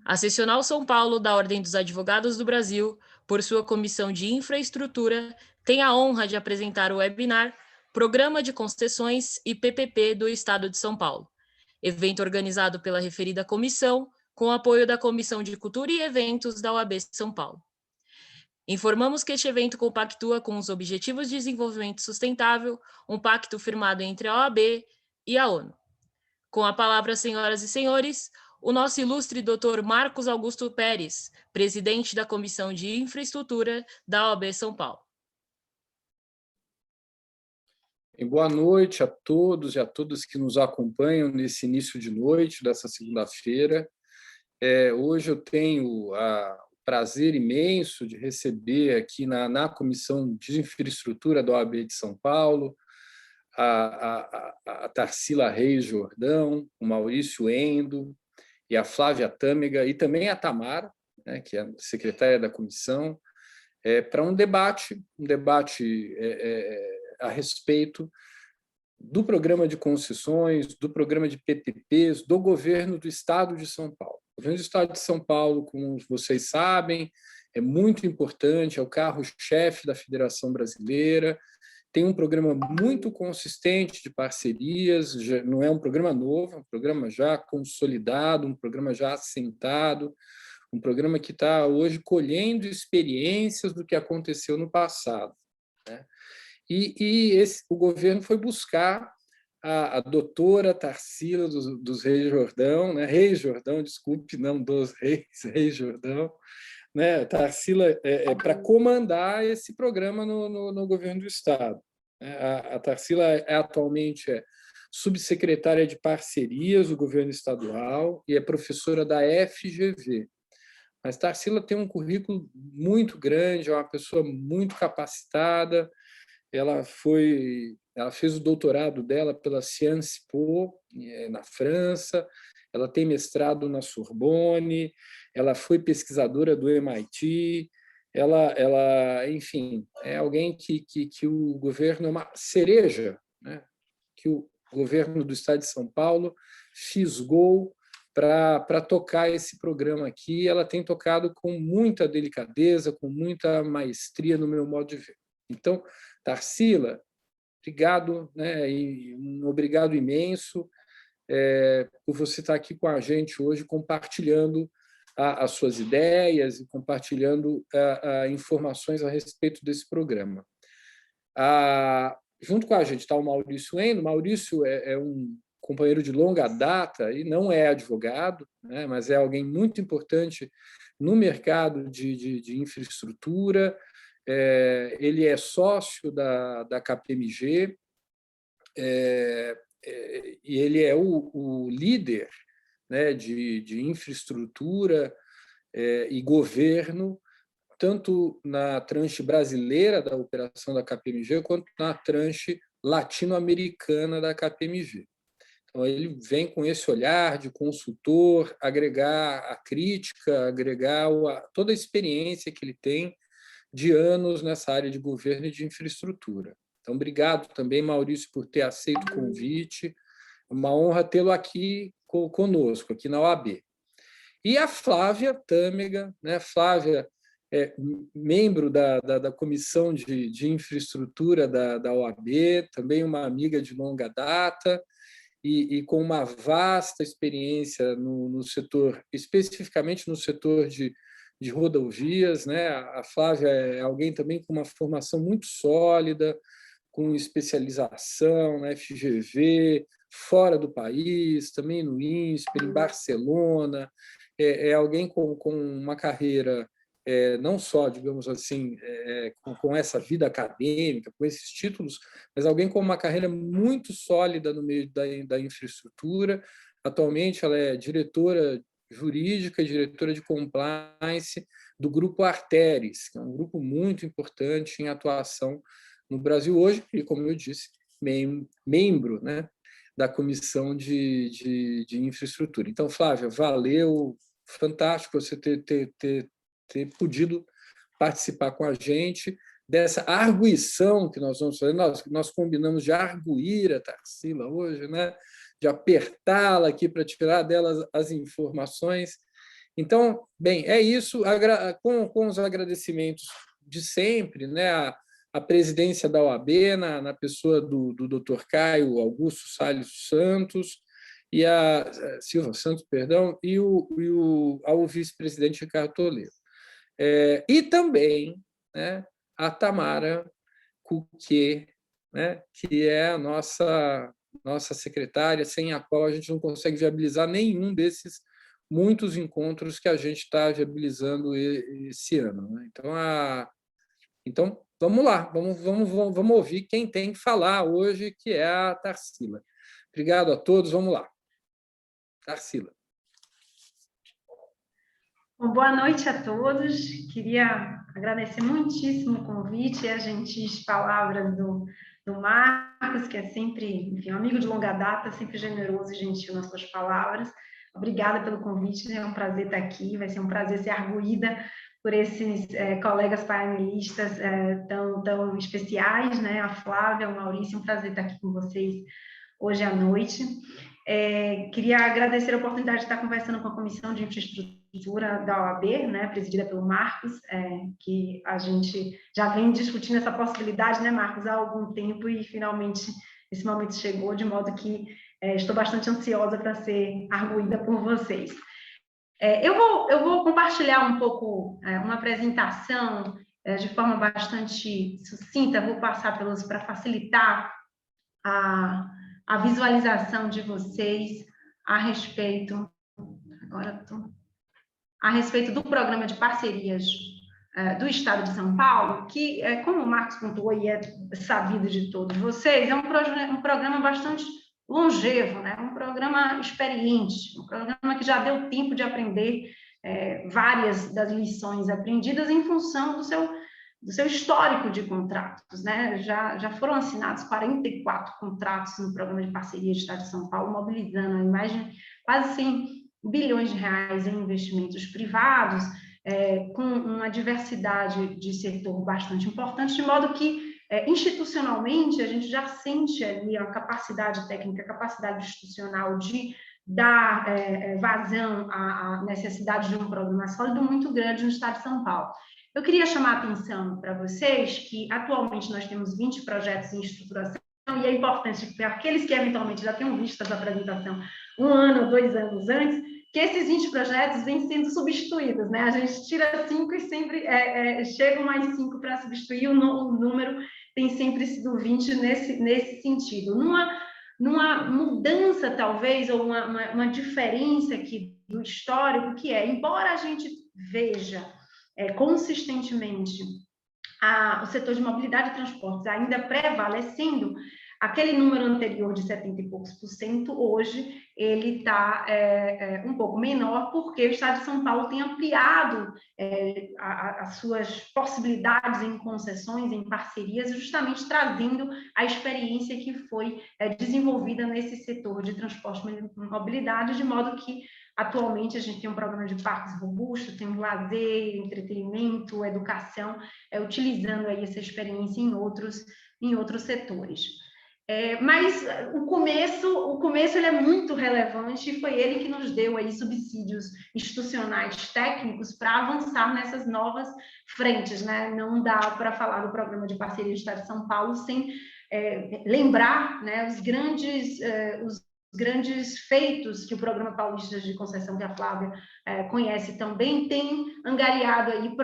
A Seccional São Paulo da Ordem dos Advogados do Brasil, por sua Comissão de Infraestrutura, tem a honra de apresentar o webinar Programa de Concessões e PPP do Estado de São Paulo, evento organizado pela referida comissão, com apoio da Comissão de Cultura e Eventos da OAB São Paulo. Informamos que este evento compactua com os Objetivos de Desenvolvimento Sustentável, um pacto firmado entre a OAB e a ONU. Com a palavra, senhoras e senhores, o nosso ilustre Dr. Marcos Augusto Pérez, presidente da Comissão de Infraestrutura da OAB São Paulo. Boa noite a todos e a todas que nos acompanham nesse início de noite dessa segunda-feira. Hoje eu tenho o prazer imenso de receber aqui na Comissão de Infraestrutura da OAB de São Paulo a Tarsila Reis Jordão, o Maurício Endo e a Flávia Tâmega e também a Tamara, né, que é a secretária da comissão, para um debate a respeito do programa de concessões, do programa de PPPs, do governo do Estado de São Paulo. O governo do Estado de São Paulo, como vocês sabem, é muito importante, é o carro-chefe da Federação Brasileira, tem um programa muito consistente de parcerias, não é um programa novo, é um programa já consolidado, um programa já assentado, um programa que está hoje colhendo experiências do que aconteceu no passado, né? O governo foi buscar a doutora Tarsila dos Reis Jordão, né? Reis Jordão, desculpe, não dos Reis, Reis Jordão, né? Tarsila para comandar esse programa no governo do Estado. A Tarsila atualmente é subsecretária de parcerias do governo estadual e é professora da FGV. Mas Tarsila tem um currículo muito grande, é uma pessoa muito capacitada. Ela fez o doutorado dela pela Sciences Po, na França, ela tem mestrado na Sorbonne, ela foi pesquisadora do MIT, enfim, é alguém que o governo é uma cereja, né, que o governo do Estado de São Paulo fisgou para tocar esse programa aqui. Ela tem tocado com muita delicadeza, com muita maestria, no meu modo de ver. Então, Tarsila, obrigado, né, e um obrigado imenso por você estar aqui com a gente hoje, compartilhando as suas ideias e compartilhando informações a respeito desse programa. Junto com a gente está o Maurício Endo. Maurício é um companheiro de longa data e não é advogado, né, mas é alguém muito importante no mercado de infraestrutura. Ele é sócio da KPMG e ele é o líder, né, de infraestrutura e governo, tanto na tranche brasileira da operação da KPMG, quanto na tranche latino-americana da KPMG. Então, ele vem com esse olhar de consultor, agregar a crítica, agregar toda a experiência que ele tem de anos nessa área de governo e de infraestrutura. Então, obrigado também, Maurício, por ter aceito o convite. Uma honra tê-lo aqui conosco, aqui na OAB. E a Flávia Tâmega, né? Flávia é membro da Comissão de Infraestrutura da OAB, também uma amiga de longa data e com uma vasta experiência no setor, especificamente no setor de rodovias, né? A Flávia é alguém também com uma formação muito sólida, com especialização na FGV, fora do país, também no INSPER, em Barcelona. É alguém com uma carreira não só, digamos assim, com essa vida acadêmica, com esses títulos, mas alguém com uma carreira muito sólida no meio da infraestrutura. Atualmente, ela é diretora jurídica e diretora de compliance do Grupo Arteris, que é um grupo muito importante em atuação no Brasil hoje, e, como eu disse, membro, né, da Comissão de Infraestrutura. Então, Flávia, valeu, fantástico você ter podido participar com a gente dessa arguição que nós vamos fazer. Nós combinamos de arguir a Tarsila hoje, né? De apertá-la aqui para tirar dela as informações. Então, bem, é isso, com os agradecimentos de sempre, né, a presidência da OAB, na pessoa do Dr. Caio Augusto Salles Santos, e a Silva Santos, perdão, ao vice-presidente Ricardo Toledo. E também, né, a Tamara Cuquier, né, que é a nossa secretária, sem a qual a gente não consegue viabilizar nenhum desses muitos encontros que a gente está viabilizando esse ano, né? Então, vamos lá, vamos ouvir quem tem que falar hoje, que é a Tarsila. Obrigado a todos, vamos lá. Tarsila. Bom, boa noite a todos. Queria agradecer muitíssimo o convite e as gentis palavras do Marcos, que é sempre, enfim, um amigo de longa data, sempre generoso e gentil nas suas palavras. Obrigada pelo convite, é um prazer estar aqui, vai ser um prazer ser arguída por esses colegas painelistas tão especiais, né? A Flávia, o Maurício, um prazer estar aqui com vocês hoje à noite. Queria agradecer a oportunidade de estar conversando com a Comissão de Infraestrutura da OAB, né, presidida pelo Marcos, que a gente já vem discutindo essa possibilidade, né, Marcos, há algum tempo, e finalmente esse momento chegou, de modo que estou bastante ansiosa para ser arguída por vocês. Eu vou compartilhar um pouco uma apresentação de forma bastante sucinta, vou passar para facilitar a visualização de vocês a respeito do programa de parcerias do Estado de São Paulo, que, como o Marcos pontuou e é sabido de todos vocês, é um programa bastante longevo, né? Um programa experiente, um programa que já deu tempo de aprender várias das lições aprendidas em função do seu histórico de contratos, né? Já foram assinados 44 contratos no programa de parceria do Estado de São Paulo, mobilizando a imagem quase 100 bilhões de reais em investimentos privados, com uma diversidade de setor bastante importante, de modo que, institucionalmente, a gente já sente ali a capacidade técnica, a capacidade institucional de dar vazão à necessidade de um programa sólido muito grande no Estado de São Paulo. Eu queria chamar a atenção para vocês que, atualmente, nós temos 20 projetos em estruturação, e é importante para aqueles que, eventualmente, já tenham visto essa apresentação 1 ano ou 2 anos antes, que esses 20 projetos vêm sendo substituídos, né? A gente tira 5 e sempre chegam mais 5 para substituir, o número tem sempre sido 20 nesse sentido. Numa mudança, talvez, ou uma diferença aqui do histórico, que embora a gente veja consistentemente o setor de mobilidade e transportes ainda prevalecendo, aquele número anterior de 70 e poucos %, hoje ele está um pouco menor, porque o Estado de São Paulo tem ampliado as suas possibilidades em concessões, em parcerias, justamente trazendo a experiência que foi desenvolvida nesse setor de transporte e mobilidade, de modo que, atualmente, a gente tem um programa de parques robusto, tem lazer, entretenimento, educação, utilizando aí essa experiência em outros setores. Mas o começo ele é muito relevante, e foi ele que nos deu aí subsídios institucionais técnicos para avançar nessas novas frentes, né? Não dá para falar do programa de parceria do Estado de São Paulo sem lembrar, né, os grandes feitos que o Programa Paulista de Concessão, que a Flávia conhece também, tem angariado aí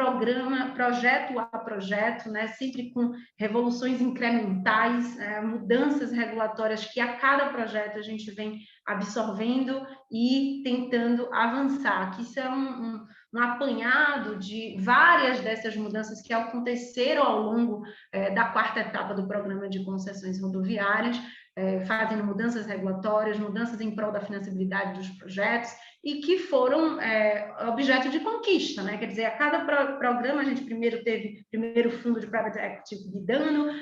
projeto a projeto, né, sempre com revoluções incrementais, mudanças regulatórias que a cada projeto a gente vem absorvendo e tentando avançar, que isso é um apanhado de várias dessas mudanças que aconteceram ao longo da 4ª etapa do Programa de Concessões Rodoviárias, fazendo mudanças regulatórias, mudanças em prol da financiabilidade dos projetos, e que foram objeto de conquista, né? Quer dizer, a cada programa a gente primeiro teve o fundo de Private Equity guidando,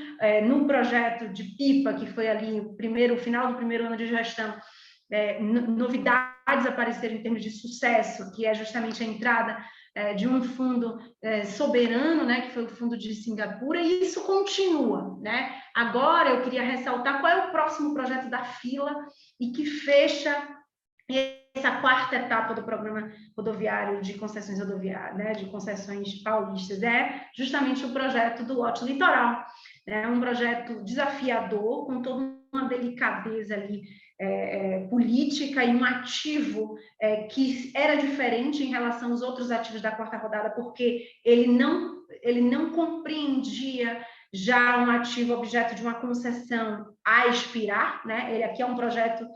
no projeto de PIPA, que foi ali o final do primeiro ano de gestão, novidades apareceram em termos de sucesso, que é justamente a entrada de um fundo soberano, né, que foi o fundo de Singapura, e isso continua, né? Agora eu queria ressaltar qual é o próximo projeto da fila e que fecha essa quarta etapa do programa rodoviário de concessões rodoviárias, né, de concessões paulistas, é justamente o projeto do lote litoral, né, um projeto desafiador, com toda uma delicadeza ali política e um ativo que era diferente em relação aos outros ativos da quarta rodada, porque ele não compreendia já um ativo objeto de uma concessão a expirar, né? Ele aqui é um projeto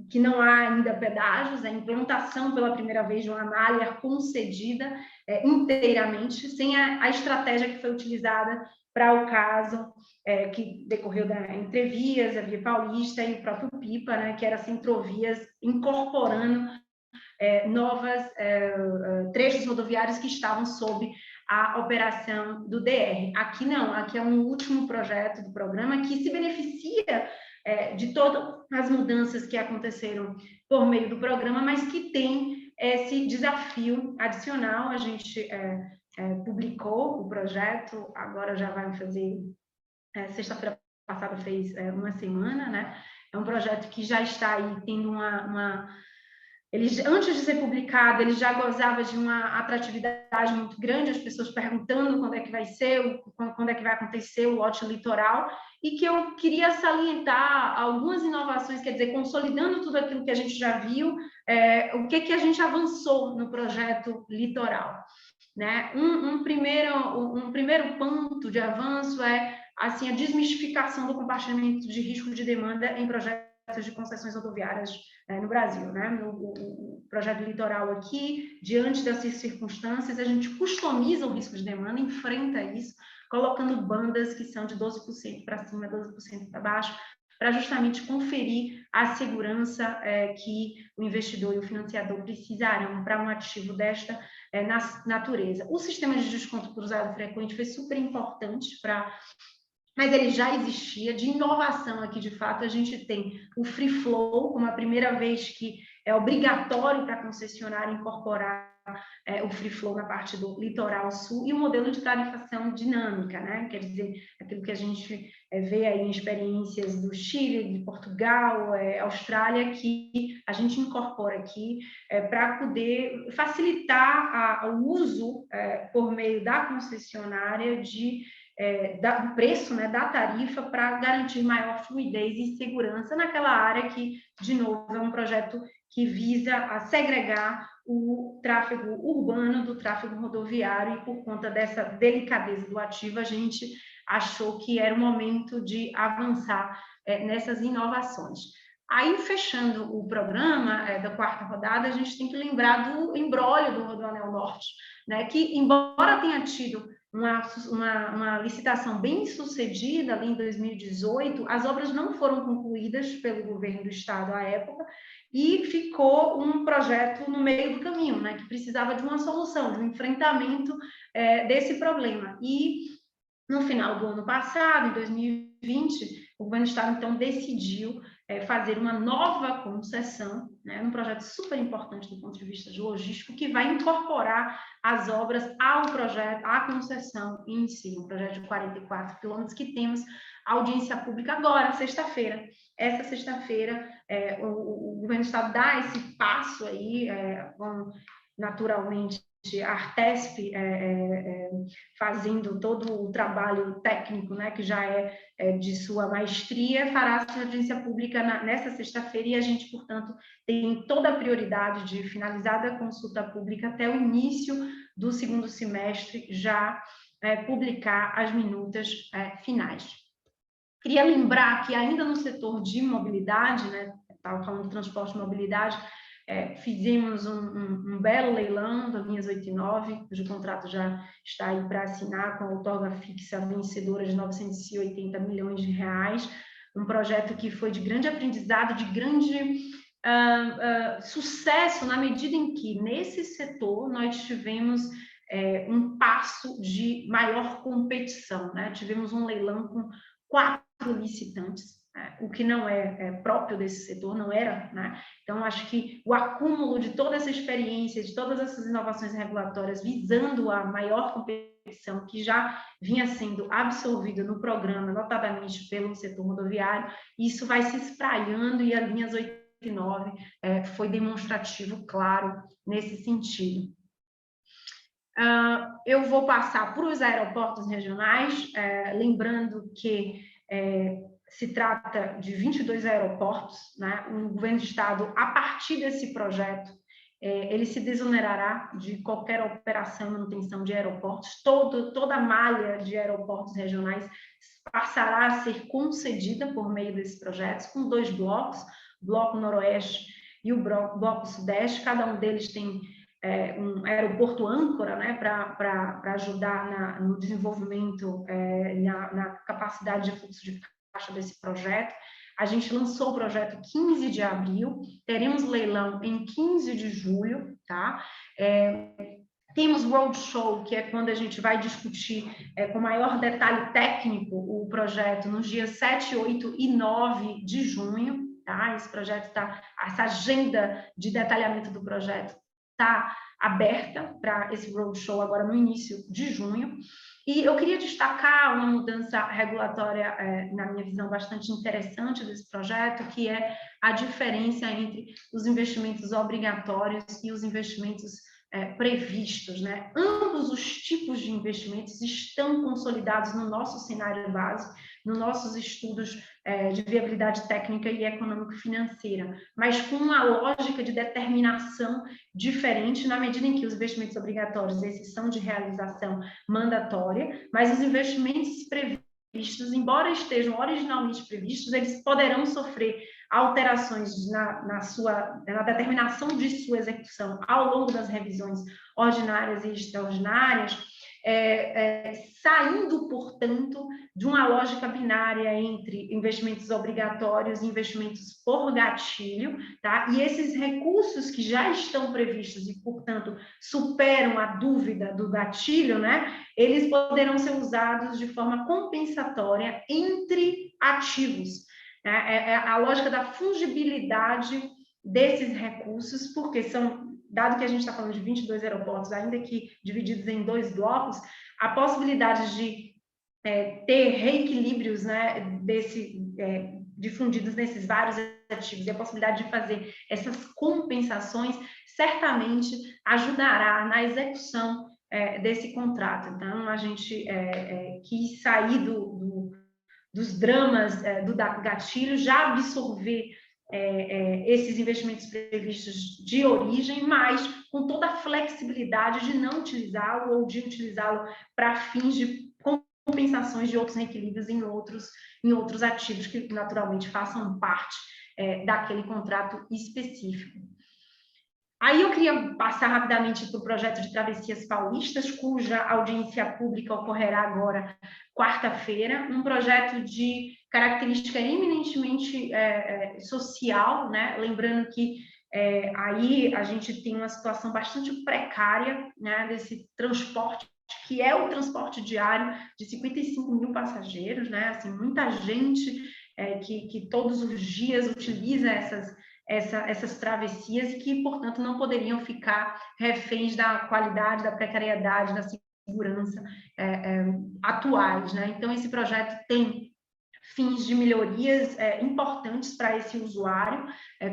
que não há ainda pedágios, a implantação pela primeira vez de uma malha concedida inteiramente, sem a estratégia que foi utilizada para o caso que decorreu da Entrevias, a Via Paulista e o próprio Pipa, né, que era Centrovias, incorporando novas trechos rodoviários que estavam sob a operação do DR. Aqui não, aqui é um último projeto do programa que se beneficia de todas as mudanças que aconteceram por meio do programa, mas que tem esse desafio adicional. A gente publicou o projeto, agora já vai fazer, sexta-feira passada fez uma semana, né? É um projeto que já está aí tendo ele, antes de ser publicado, ele já gozava de uma atratividade muito grande, as pessoas perguntando quando é que vai ser, quando é que vai acontecer o lote litoral, e que eu queria salientar algumas inovações, quer dizer, consolidando tudo aquilo que a gente já viu, o que a gente avançou no projeto litoral, né? Um primeiro ponto de avanço é assim, a desmistificação do compartilhamento de risco de demanda em projetos de concessões rodoviárias no Brasil, né? No projeto litoral aqui, diante dessas circunstâncias, a gente customiza o risco de demanda, enfrenta isso, colocando bandas que são de 12% para cima, 12% para baixo, para justamente conferir a segurança que o investidor e o financiador precisarão para um ativo desta natureza. O sistema de desconto cruzado frequente foi super importante mas ele já existia. De inovação aqui, de fato, a gente tem o Free Flow, como a primeira vez que é obrigatório para a concessionária incorporar o Free Flow na parte do litoral sul, e o modelo de tarifação dinâmica, né? Quer dizer, aquilo que a gente vê aí em experiências do Chile, de Portugal, Austrália, que a gente incorpora aqui para poder facilitar o uso por meio da concessionária do preço, né, da tarifa, para garantir maior fluidez e segurança naquela área que, de novo, é um projeto que visa a segregar o tráfego urbano do tráfego rodoviário, e por conta dessa delicadeza do ativo, a gente achou que era o momento de avançar nessas inovações. Aí, fechando o programa da quarta rodada, a gente tem que lembrar do imbróglio do Rodoanel Norte, né, que, embora tenha tido uma licitação bem sucedida ali em 2018, as obras não foram concluídas pelo governo do estado à época, e ficou um projeto no meio do caminho, né, que precisava de uma solução, de um enfrentamento desse problema. E no final do ano passado, em 2020, o governo do estado, então, decidiu fazer uma nova concessão, né, um projeto super importante do ponto de vista logístico, que vai incorporar as obras ao projeto, à concessão em si, um projeto de 44 quilômetros, que temos audiência pública agora, sexta-feira. Essa sexta-feira, o governo do estado dá esse passo aí, naturalmente, a Artesp fazendo todo o trabalho técnico, né, que já de sua maestria, fará sua audiência pública nessa sexta-feira, e a gente, portanto, tem toda a prioridade de, finalizada a consulta pública, até o início do segundo semestre, já publicar as minutas finais. Queria lembrar que, ainda no setor de mobilidade, né, estava falando de transporte e mobilidade, fizemos um belo leilão das linhas 8 e 9, cujo contrato já está aí para assinar, com a outorga fixa vencedora de 980 milhões de reais, um projeto que foi de grande aprendizado, de grande sucesso, na medida em que, nesse setor, nós tivemos um passo de maior competição, né? Tivemos um leilão com 4 licitantes, o que não é próprio desse setor, não era, né? Então, acho que o acúmulo de toda essa experiência, de todas essas inovações regulatórias visando a maior competição, que já vinha sendo absorvida no programa, notadamente pelo setor rodoviário, isso vai se espraiando, e as linhas 8 2009 foi demonstrativo, claro, nesse sentido. Eu vou passar para os aeroportos regionais, lembrando que se trata de 22 aeroportos, né? O governo do estado, a partir desse projeto, ele se desonerará de qualquer operação e manutenção de aeroportos. Toda a malha de aeroportos regionais passará a ser concedida por meio desses projetos, com 2 blocos, o Bloco Noroeste e o Bloco Sudeste. Cada um deles tem um aeroporto âncora, né, para ajudar no desenvolvimento, na capacidade de fluxo de caixa desse projeto. A gente lançou o projeto 15 de abril, teremos leilão em 15 de julho, tá? Temos roadshow, que é quando a gente vai discutir com maior detalhe técnico o projeto nos dias 7, 8 e 9 de junho, tá? Esse projeto essa agenda de detalhamento do projeto está aberta para esse roadshow agora no início de junho. E eu queria destacar uma mudança regulatória, na minha visão, bastante interessante desse projeto, que é a diferença entre os investimentos obrigatórios e os investimentos previstos, né? Ambos os tipos de investimentos estão consolidados no nosso cenário base, nos nossos estudos de viabilidade técnica e econômico-financeira, mas com uma lógica de determinação diferente, na medida em que os investimentos obrigatórios, esses são de realização mandatória, mas os investimentos previstos, embora estejam originalmente previstos, eles poderão sofrer alterações na determinação de sua execução ao longo das revisões ordinárias e extraordinárias, saindo, portanto, de uma lógica binária entre investimentos obrigatórios e investimentos por gatilho, tá? E esses recursos que já estão previstos e, portanto, superam a dúvida do gatilho, né? Eles poderão ser usados de forma compensatória entre ativos. É a lógica da fungibilidade desses recursos, porque dado que a gente está falando de 22 aeroportos, ainda que divididos em 2 blocos, a possibilidade de ter reequilíbrios, né, difundidos nesses vários ativos, e a possibilidade de fazer essas compensações, certamente ajudará na execução desse contrato. Então, a gente quis sair dos dramas do gatilho, já absorver esses investimentos previstos de origem, mas com toda a flexibilidade de não utilizá-lo ou de utilizá-lo para fins de compensações de outros reequilíbrios em outros ativos que naturalmente façam parte daquele contrato específico. Aí eu queria passar rapidamente para o projeto de Travessias Paulistas, cuja audiência pública ocorrerá agora, quarta-feira, um projeto de característica eminentemente social, né? Lembrando que aí a gente tem uma situação bastante precária, né, desse transporte, que é o transporte diário de 55 mil passageiros, né? Assim, muita gente que todos os dias utiliza essas travessias e que, portanto, não poderiam ficar reféns da qualidade, da precariedade, da segurança atuais, né? Então, esse projeto tem fins de melhorias importantes para esse usuário,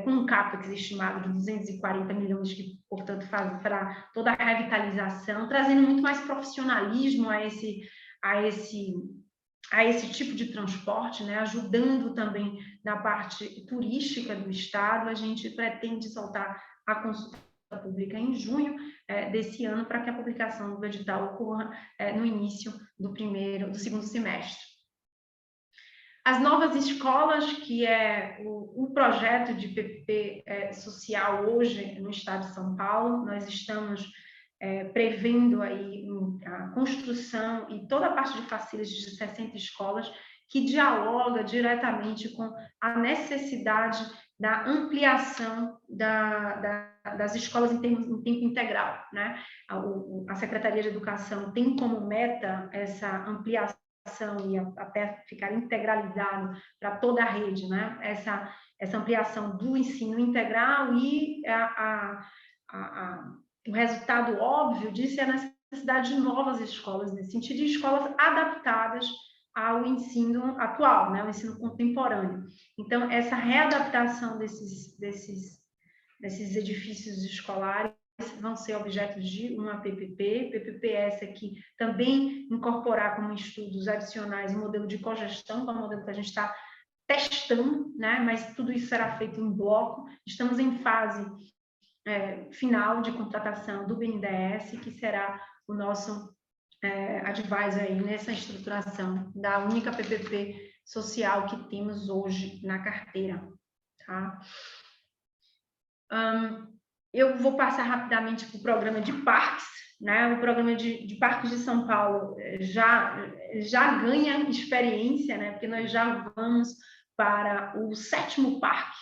com um CAPEX estimado de 240 milhões, que, portanto, faz para toda a revitalização, trazendo muito mais profissionalismo a esse tipo de transporte, né? Ajudando também na parte turística do estado. A gente pretende soltar a consulta pública em junho desse ano, para que a publicação do edital ocorra no início do segundo semestre. As novas escolas, que é o projeto de PPP social hoje no estado de São Paulo, nós estamos prevendo aí a construção e toda a parte de facilities de 60 escolas, que dialoga diretamente com a necessidade da ampliação das escolas em tempo integral, né? A Secretaria de Educação tem como meta essa ampliação e até ficar integralizado para toda a rede, né? Essa ampliação do ensino integral, e o resultado óbvio disso é a necessidade de novas escolas, nesse sentido, de escolas adaptadas ao ensino atual, né, o ensino contemporâneo. Então, essa readaptação desses edifícios escolares vão ser objeto de uma PPP essa que também incorporar como estudos adicionais o modelo de cogestão, que é um modelo que a gente está testando, né, mas tudo isso será feito em bloco. Estamos em fase final de contratação do BNDES, que será o nosso advisor aí nessa estruturação da única PPP social que temos hoje na carteira, tá? Eu vou passar rapidamente para o programa de parques, né? O programa de parques de São Paulo já ganha experiência, né? Porque nós já vamos para o 7º parque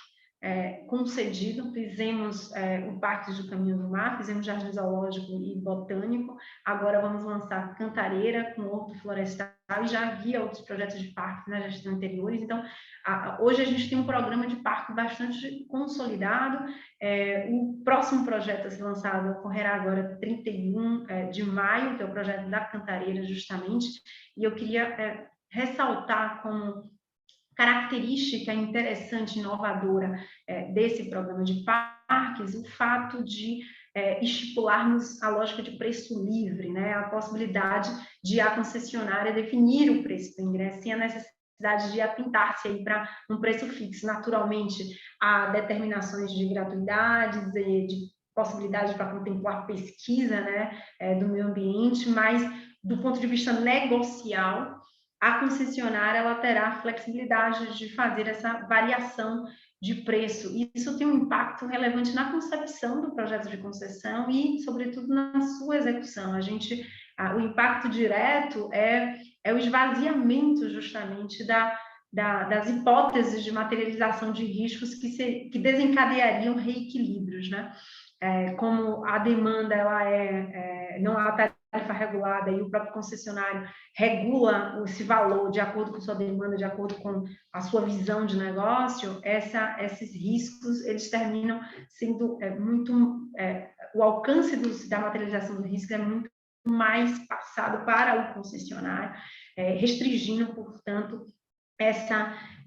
concedido. Fizemos o Parque do Caminho do Mar, fizemos Jardim Zoológico e Botânico, agora vamos lançar Cantareira com Horto Florestal e já havia outros projetos de parque na gestão anteriores. Então, hoje a gente tem um programa de parque bastante consolidado. O próximo projeto a ser lançado ocorrerá agora 31 de maio, que é o projeto da Cantareira, justamente, e eu queria ressaltar como característica interessante, inovadora desse programa de parques, o fato de estipularmos a lógica de preço livre, né? A possibilidade de a concessionária definir o preço do ingresso sem a necessidade de atentar-se aí para um preço fixo. Naturalmente, há determinações de gratuidades e de possibilidade para contemplar pesquisa, né, do meio ambiente, mas do ponto de vista negocial, a concessionária ela terá flexibilidade de fazer essa variação de preço. E isso tem um impacto relevante na concepção do projeto de concessão e, sobretudo, na sua execução. O impacto direto é o esvaziamento, justamente, das hipóteses de materialização de riscos que desencadeariam reequilíbrios, né? Como a demanda não há tarifa regulada e o próprio concessionário regula esse valor de acordo com sua demanda, de acordo com a sua visão de negócio, esses riscos eles terminam sendo o alcance da materialização do risco é muito mais passado para o concessionário, restringindo, portanto,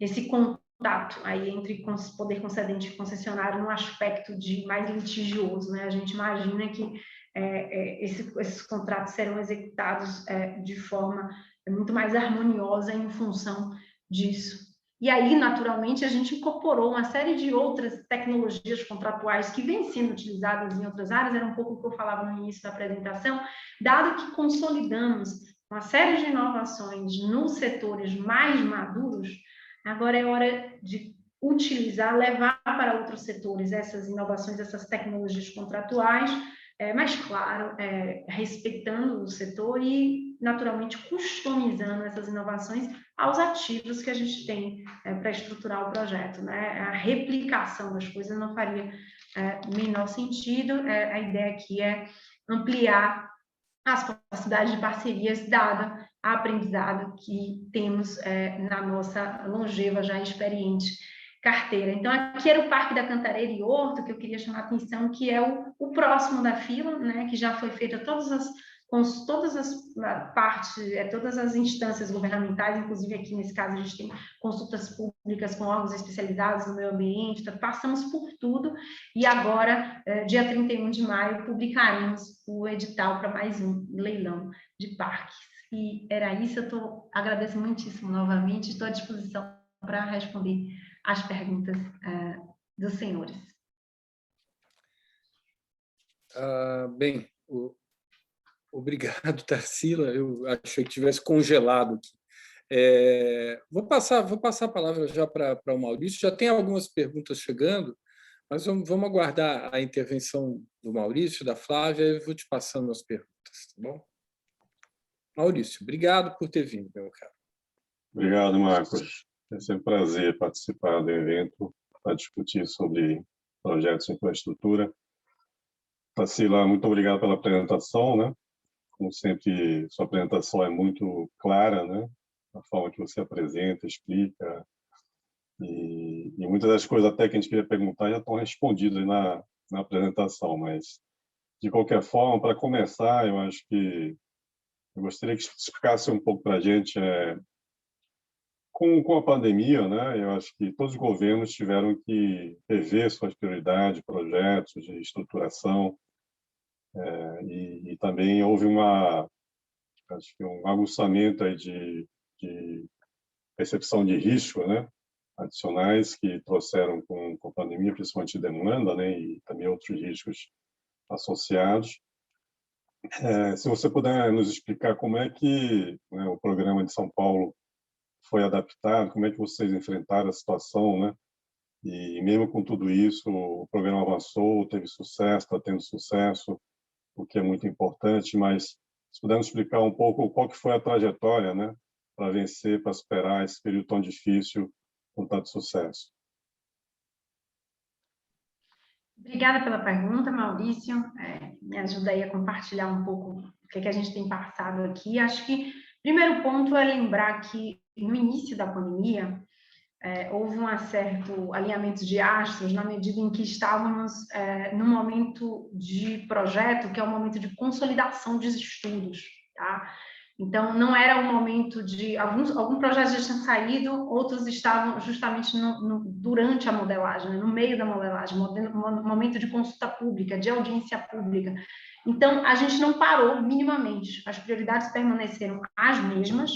esse contato aí entre poder concedente e concessionário no aspecto de mais litigioso, né? A gente imagina que esses contratos serão executados de forma muito mais harmoniosa em função disso. E aí, naturalmente, a gente incorporou uma série de outras tecnologias contratuais que vêm sendo utilizadas em outras áreas, era um pouco o que eu falava no início da apresentação, dado que consolidamos uma série de inovações nos setores mais maduros, agora é hora de utilizar, levar para outros setores essas inovações, essas tecnologias contratuais, mas, claro, respeitando o setor e, naturalmente, customizando essas inovações aos ativos que a gente tem para estruturar o projeto, né? A replicação das coisas não faria menor sentido. A ideia aqui é ampliar as possibilidades de parcerias, dada a aprendizado que temos na nossa longeva, já experiente carteira. Então, aqui era o Parque da Cantareira e Horto, que eu queria chamar a atenção, que é o próximo da fila, né, que já foi feita todas as partes, todas as instâncias governamentais, inclusive aqui nesse caso a gente tem consultas públicas com órgãos especializados no meio ambiente, então, passamos por tudo, e agora, dia 31 de maio, publicaremos o edital para mais um leilão de parques. E era isso, agradeço muitíssimo novamente, estou à disposição para responder as perguntas dos senhores. Bem, obrigado, Tarsila. Eu achei que tivesse congelado aqui. Vou passar a palavra já para o Maurício. Já tem algumas perguntas chegando, mas vamos aguardar a intervenção do Maurício, da Flávia, e eu vou te passando as perguntas, tá bom? Maurício, obrigado por ter vindo, meu caro. Obrigado, Marcos. É sempre um prazer participar do evento para discutir sobre projetos de infraestrutura. Tarsila, muito obrigado pela apresentação, né? Como sempre, sua apresentação é muito clara, né? A forma que você apresenta, explica, e muitas das coisas até que a gente queria perguntar já estão respondidas na apresentação, mas, de qualquer forma, para começar, eu acho que eu gostaria que você explicasse um pouco para a gente Com a pandemia, né, eu acho que todos os governos tiveram que rever suas prioridades, projetos de estruturação, e também houve acho que um aguçamento aí de percepção de risco, né, adicionais que trouxeram com a pandemia, principalmente demanda, né, e também outros riscos associados. Se você puder nos explicar como é que, né, o programa de São Paulo foi adaptado, como é que vocês enfrentaram a situação, né? E mesmo com tudo isso, o programa avançou, teve sucesso, está tendo sucesso, o que é muito importante, mas se puder nos explicar um pouco qual que foi a trajetória, né, para vencer, para superar esse período tão difícil com tanto sucesso. Obrigada pela pergunta, Maurício. Me ajuda aí a compartilhar um pouco o que a gente tem passado aqui. Acho que o primeiro ponto é lembrar que no início da pandemia houve um certo alinhamento de astros na medida em que estávamos num momento de projeto que é um momento de consolidação dos estudos, tá? Então, não era um momento de... Alguns projetos já tinham saído, outros estavam justamente durante a modelagem, né? No meio da modelagem, momento de consulta pública, de audiência pública. Então, a gente não parou minimamente, as prioridades permaneceram as mesmas,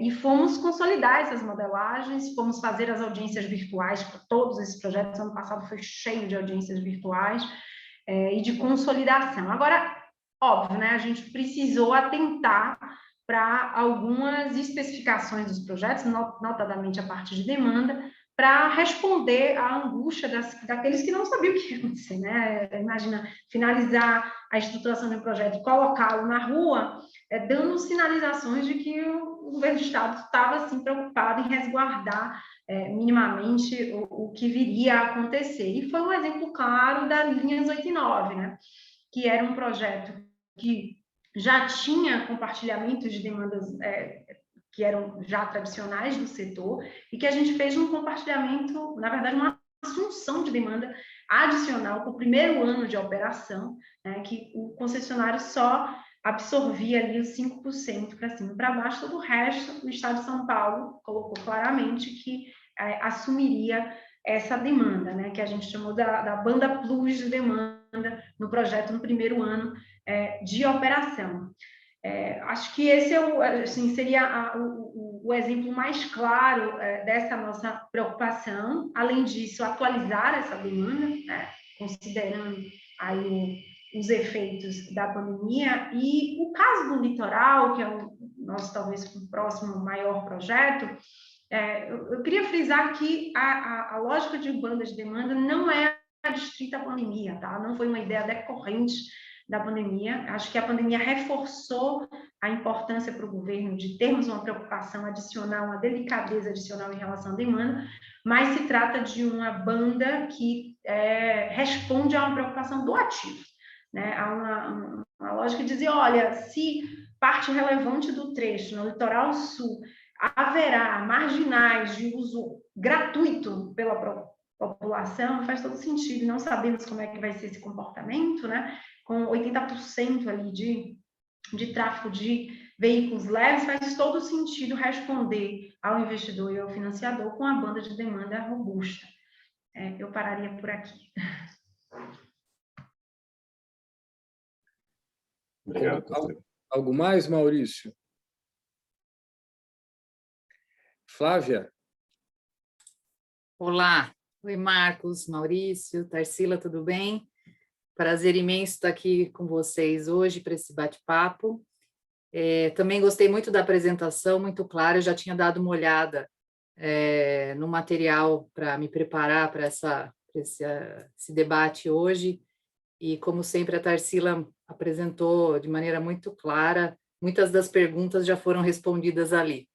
e fomos consolidar essas modelagens, fomos fazer as audiências virtuais para todos esses projetos. Ano passado foi cheio de audiências virtuais e de consolidação. Agora, óbvio, né, a gente precisou atentar para algumas especificações dos projetos, notadamente a parte de demanda, para responder à angústia daqueles que não sabiam o que ia acontecer, né? Imagina, finalizar a estruturação de um projeto, colocá-lo na rua, dando sinalizações de que o governo do Estado estava, assim, preocupado em resguardar minimamente o que viria a acontecer. E foi um exemplo claro da Linhas 8 e 9, né? Que era um projeto que já tinha compartilhamento de demandas que eram já tradicionais do setor, e que a gente fez um compartilhamento, na verdade, uma assunção de demanda adicional para o primeiro ano de operação, né, que o concessionário só absorvia ali os 5% para cima e para baixo, todo o resto, o Estado de São Paulo colocou claramente que assumiria essa demanda, né, que a gente chamou da banda plus de demanda no projeto no primeiro ano de operação. Acho que esse assim, seria o exemplo mais claro dessa nossa preocupação. Além disso, atualizar essa demanda, né, considerando aí os efeitos da pandemia. E o caso do litoral, que é o nosso, talvez, próximo maior projeto, eu queria frisar que a lógica de banda de demanda não é restrita à pandemia, tá? Não foi uma ideia decorrente da pandemia. Acho que a pandemia reforçou a importância para o governo de termos uma preocupação adicional, uma delicadeza adicional em relação à demanda, mas se trata de uma banda que responde a uma preocupação do ativo, né? Há uma lógica de dizer, olha, se parte relevante do trecho no litoral sul haverá marginais de uso gratuito pela população, faz todo sentido. Não sabemos como é que vai ser esse comportamento, né? Com 80% ali de tráfego de veículos leves, faz todo sentido responder ao investidor e ao financiador com a banda de demanda robusta. Eu pararia por aqui. Obrigado. Algo mais, Maurício? Flávia? Olá. Oi, Marcos, Maurício, Tarsila, tudo bem? Prazer imenso estar aqui com vocês hoje para esse bate-papo. Também gostei muito da apresentação, muito clara. Eu já tinha dado uma olhada no material para me preparar para esse debate hoje. E, como sempre, a Tarsila apresentou de maneira muito clara. Muitas das perguntas já foram respondidas ali.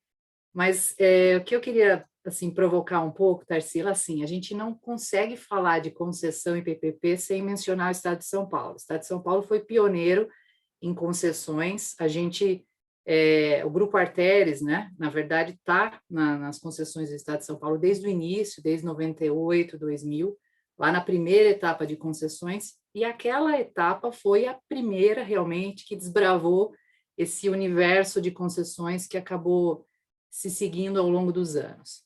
Mas o que eu queria assim, provocar um pouco, Tarsila, assim, a gente não consegue falar de concessão e PPP sem mencionar o Estado de São Paulo. O Estado de São Paulo foi pioneiro em concessões. A gente, o Grupo Arteres, né, na verdade, está nas concessões do Estado de São Paulo desde o início, desde 98, 2000, lá na primeira etapa de concessões, e aquela etapa foi a primeira realmente que desbravou esse universo de concessões que acabou se seguindo ao longo dos anos.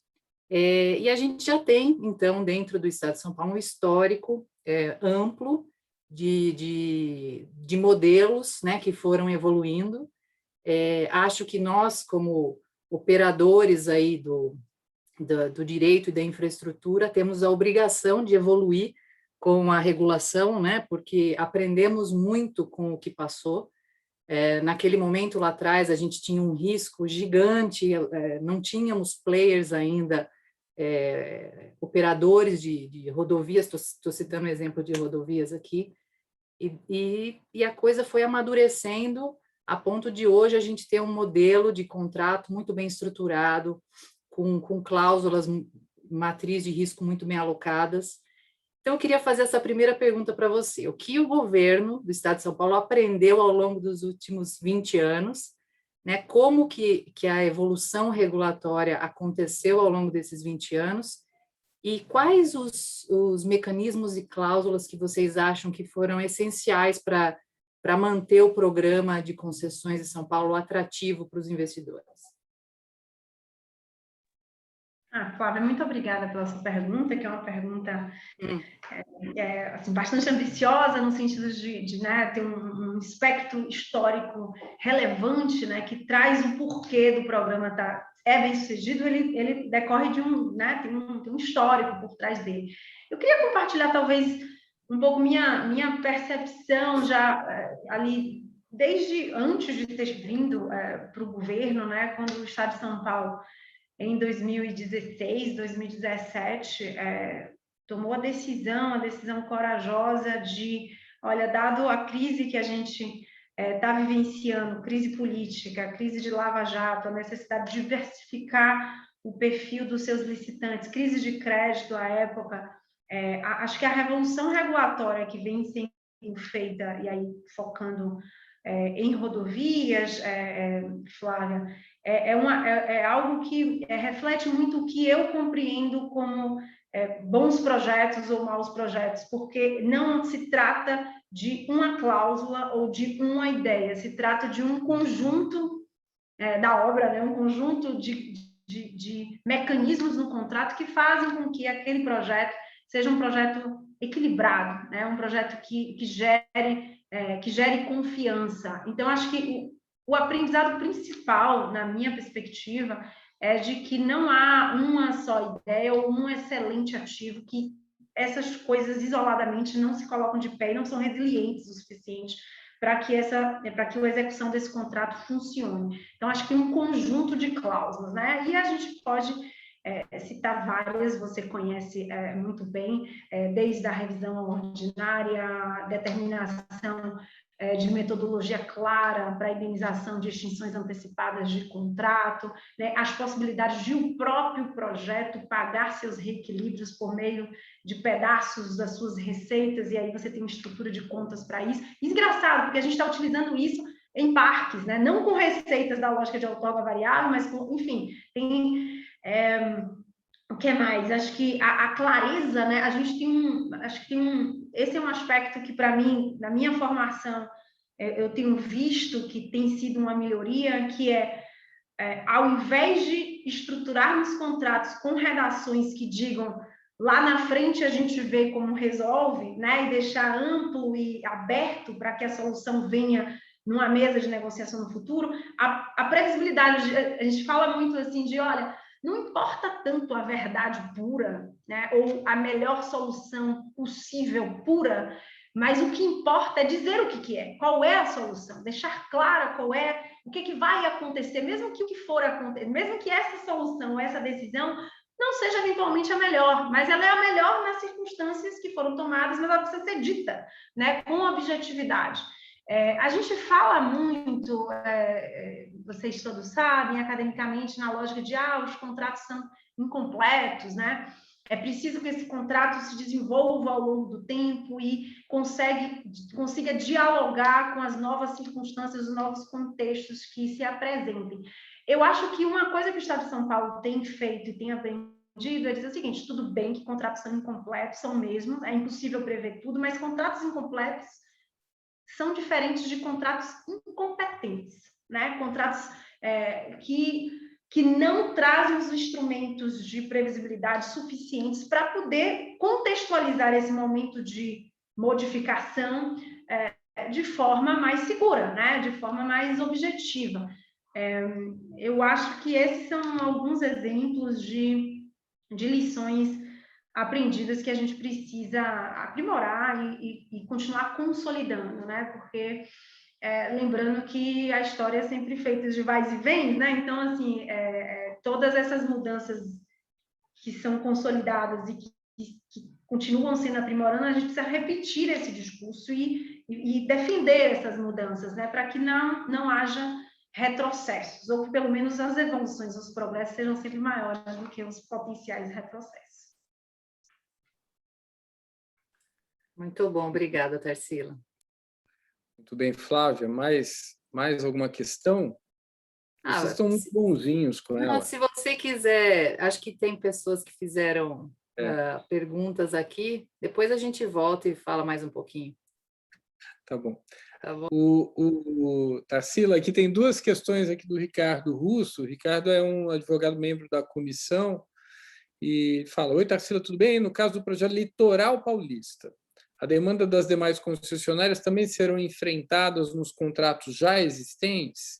E a gente já tem, então, dentro do Estado de São Paulo, um histórico amplo de modelos, né, que foram evoluindo. Acho que nós, como operadores aí do direito e da infraestrutura, temos a obrigação de evoluir com a regulação, né, porque aprendemos muito com o que passou. Naquele momento lá atrás, a gente tinha um risco gigante, não tínhamos players ainda, operadores de rodovias, estou citando um exemplo de rodovias aqui, e a coisa foi amadurecendo a ponto de hoje a gente ter um modelo de contrato muito bem estruturado, com cláusulas matriz de risco muito bem alocadas. Então, eu queria fazer essa primeira pergunta para você. O que o governo do Estado de São Paulo aprendeu ao longo dos últimos 20 anos, né? Como que a evolução regulatória aconteceu ao longo desses 20 anos e quais os mecanismos e cláusulas que vocês acham que foram essenciais para manter o programa de concessões de São Paulo atrativo para os investidores? Flávia, muito obrigada pela sua pergunta, que é uma pergunta assim, bastante ambiciosa, no sentido de né, ter um aspecto histórico relevante, né, que traz o porquê do programa bem sucedido. Ele decorre de né, tem um histórico por trás dele. Eu queria compartilhar, talvez, um pouco minha percepção já ali, desde antes de ter vindo para o governo, né, quando o Estado de São Paulo, em 2016, 2017, tomou a decisão corajosa de, olha, dado a crise que a gente está vivenciando, crise política, crise de Lava Jato, a necessidade de diversificar o perfil dos seus licitantes, crise de crédito à época, acho que a revolução regulatória que vem sendo feita, e aí focando em rodovias, Flávia, é algo que reflete muito o que eu compreendo como bons projetos ou maus projetos, porque não se trata de uma cláusula ou de uma ideia, se trata de um conjunto da obra, né? Um conjunto de mecanismos no contrato que fazem com que aquele projeto seja um projeto equilibrado, né? Um projeto que gere confiança. Então, acho que o aprendizado principal, na minha perspectiva, é de que não há uma só ideia ou um excelente ativo, que essas coisas isoladamente não se colocam de pé e não são resilientes o suficiente para que a execução desse contrato funcione. Então, acho que um conjunto de cláusulas, né? E a gente pode citar várias, você conhece muito bem, desde a revisão ordinária, determinação de metodologia clara para a indenização de extinções antecipadas de contrato, né, as possibilidades de o próprio projeto pagar seus reequilíbrios por meio de pedaços das suas receitas, e aí você tem uma estrutura de contas para isso. Engraçado, porque a gente está utilizando isso em parques, né, não com receitas da lógica de outorga variável, mas com, enfim, tem... o que mais? Acho que a clareza, né? A gente esse é um aspecto que, para mim, na minha formação, eu tenho visto que tem sido uma melhoria, que ao invés de estruturarmos contratos com redações que digam lá na frente a gente vê como resolve, né? E deixar amplo e aberto para que a solução venha numa mesa de negociação no futuro, a previsibilidade, a gente fala muito assim de, olha, não importa tanto a verdade pura, né, ou a melhor solução possível pura, mas o que importa é dizer o que é, qual é a solução, deixar clara qual é, o que vai acontecer, mesmo que o que for acontecer, mesmo que essa solução, essa decisão não seja eventualmente a melhor, mas ela é a melhor nas circunstâncias que foram tomadas, mas ela precisa ser dita, né, com objetividade. A gente fala muito, vocês todos sabem, academicamente, na lógica de os contratos são incompletos, né? É preciso que esse contrato se desenvolva ao longo do tempo e consiga dialogar com as novas circunstâncias, os novos contextos que se apresentem. Eu acho que uma coisa que o Estado de São Paulo tem feito e tem aprendido é dizer o seguinte: tudo bem que contratos são incompletos, são mesmo, é impossível prever tudo, mas contratos incompletos são diferentes de contratos incompetentes, né? Contratos que que não trazem os instrumentos de previsibilidade suficientes para poder contextualizar esse momento de modificação de forma mais segura, né? De forma mais objetiva. Eu acho que esses são alguns exemplos de lições aprendidas que a gente precisa aprimorar e continuar consolidando, né? Porque lembrando que a história é sempre feita de vais e vens, né? Então, assim, todas essas mudanças que são consolidadas e que continuam sendo aprimorando, a gente precisa repetir esse discurso e defender essas mudanças, né? Para que não haja retrocessos, ou que pelo menos as evoluções, os progressos sejam sempre maiores do que os potenciais retrocessos. Muito bom, obrigada, Tarsila. Muito bem, Flávia. Mais alguma questão? Vocês estão muito bonzinhos com ela. Não, se você quiser, acho que tem pessoas que fizeram perguntas aqui, depois a gente volta e fala mais um pouquinho. Tá bom. Tá bom. Tarsila, aqui tem duas questões aqui do Ricardo Russo. O Ricardo é um advogado membro da comissão e fala: oi, Tarsila, tudo bem? No caso do projeto Litoral Paulista, a demanda das demais concessionárias também serão enfrentadas nos contratos já existentes?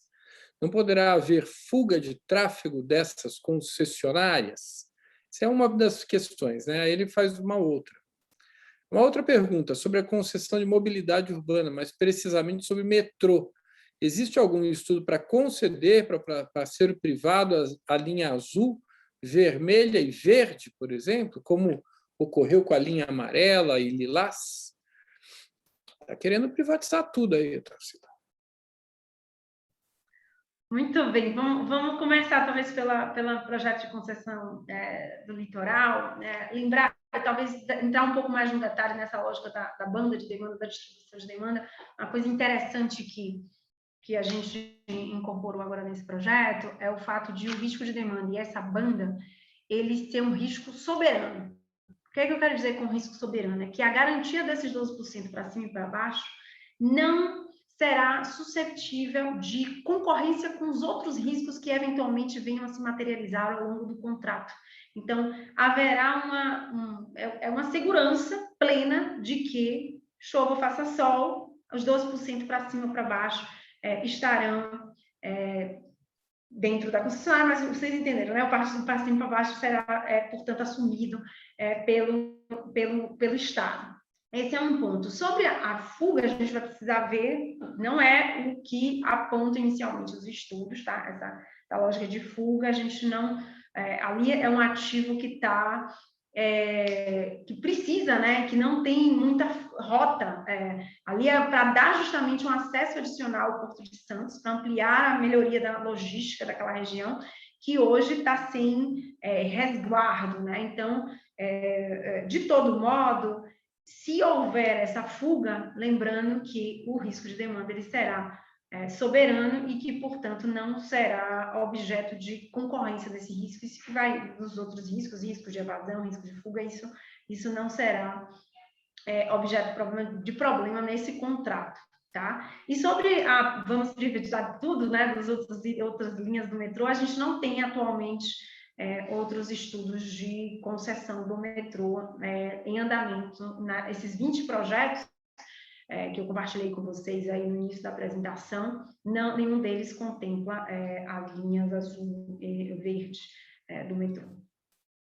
Não poderá haver fuga de tráfego dessas concessionárias? Essa é uma das questões, né? Aí ele faz uma outra. Uma outra pergunta sobre a concessão de mobilidade urbana, mas precisamente sobre metrô. Existe algum estudo para conceder para parceiro privado a linha azul, vermelha e verde, por exemplo, como ocorreu com a linha amarela e lilás? Está querendo privatizar tudo aí, Tarsila. Muito bem, vamos começar talvez pelo projeto de concessão do litoral, lembrar, talvez entrar um pouco mais no detalhe nessa lógica da banda de demanda, da distribuição de demanda. Uma coisa interessante que a gente incorporou agora nesse projeto é o fato de o risco de demanda e essa banda, ele ser um risco soberano. O que é que eu quero dizer com risco soberano? É que a garantia desses 12% para cima e para baixo não será suscetível de concorrência com os outros riscos que eventualmente venham a se materializar ao longo do contrato. Então, haverá uma segurança plena de que, chova ou faça sol, os 12% para cima ou para baixo estarão dentro da concessionária, mas vocês entenderam, né? O partido para cima e para baixo será, portanto, assumido pelo Estado. Esse é um ponto. Sobre a fuga, a gente vai precisar ver, não é o que apontam inicialmente os estudos, tá? Essa lógica de fuga, a gente não... ali é um ativo que está... que precisa, né? Que não tem muita rota. Ali é para dar justamente um acesso adicional ao Porto de Santos, para ampliar a melhoria da logística daquela região, que hoje está sem resguardo, né? Então, de todo modo, se houver essa fuga, lembrando que o risco de demanda ele será soberano e que, portanto, não será objeto de concorrência desse risco, isso que vai dos outros riscos de evasão, risco de fuga, isso não será objeto de problema nesse contrato, tá? E sobre vamos privatizar tudo, né, das outras linhas do metrô, a gente não tem atualmente outros estudos de concessão do metrô em andamento. Esses 20 projetos que eu compartilhei com vocês aí no início da apresentação, nenhum deles contempla as linhas azul e verde do metrô.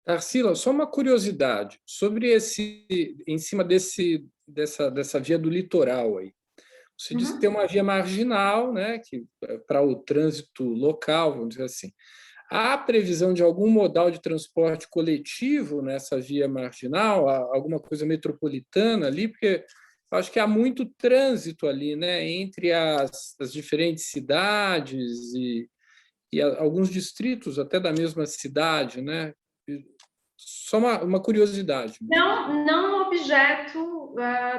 Tarsila, só uma curiosidade sobre em cima dessa via do litoral aí. Você disse que tem uma via marginal, né, que para o trânsito local, vamos dizer assim. Há previsão de algum modal de transporte coletivo nessa via marginal, alguma coisa metropolitana ali, porque eu acho que há muito trânsito ali, né, entre as diferentes cidades e alguns distritos até da mesma cidade, né? Só uma curiosidade. Não objeto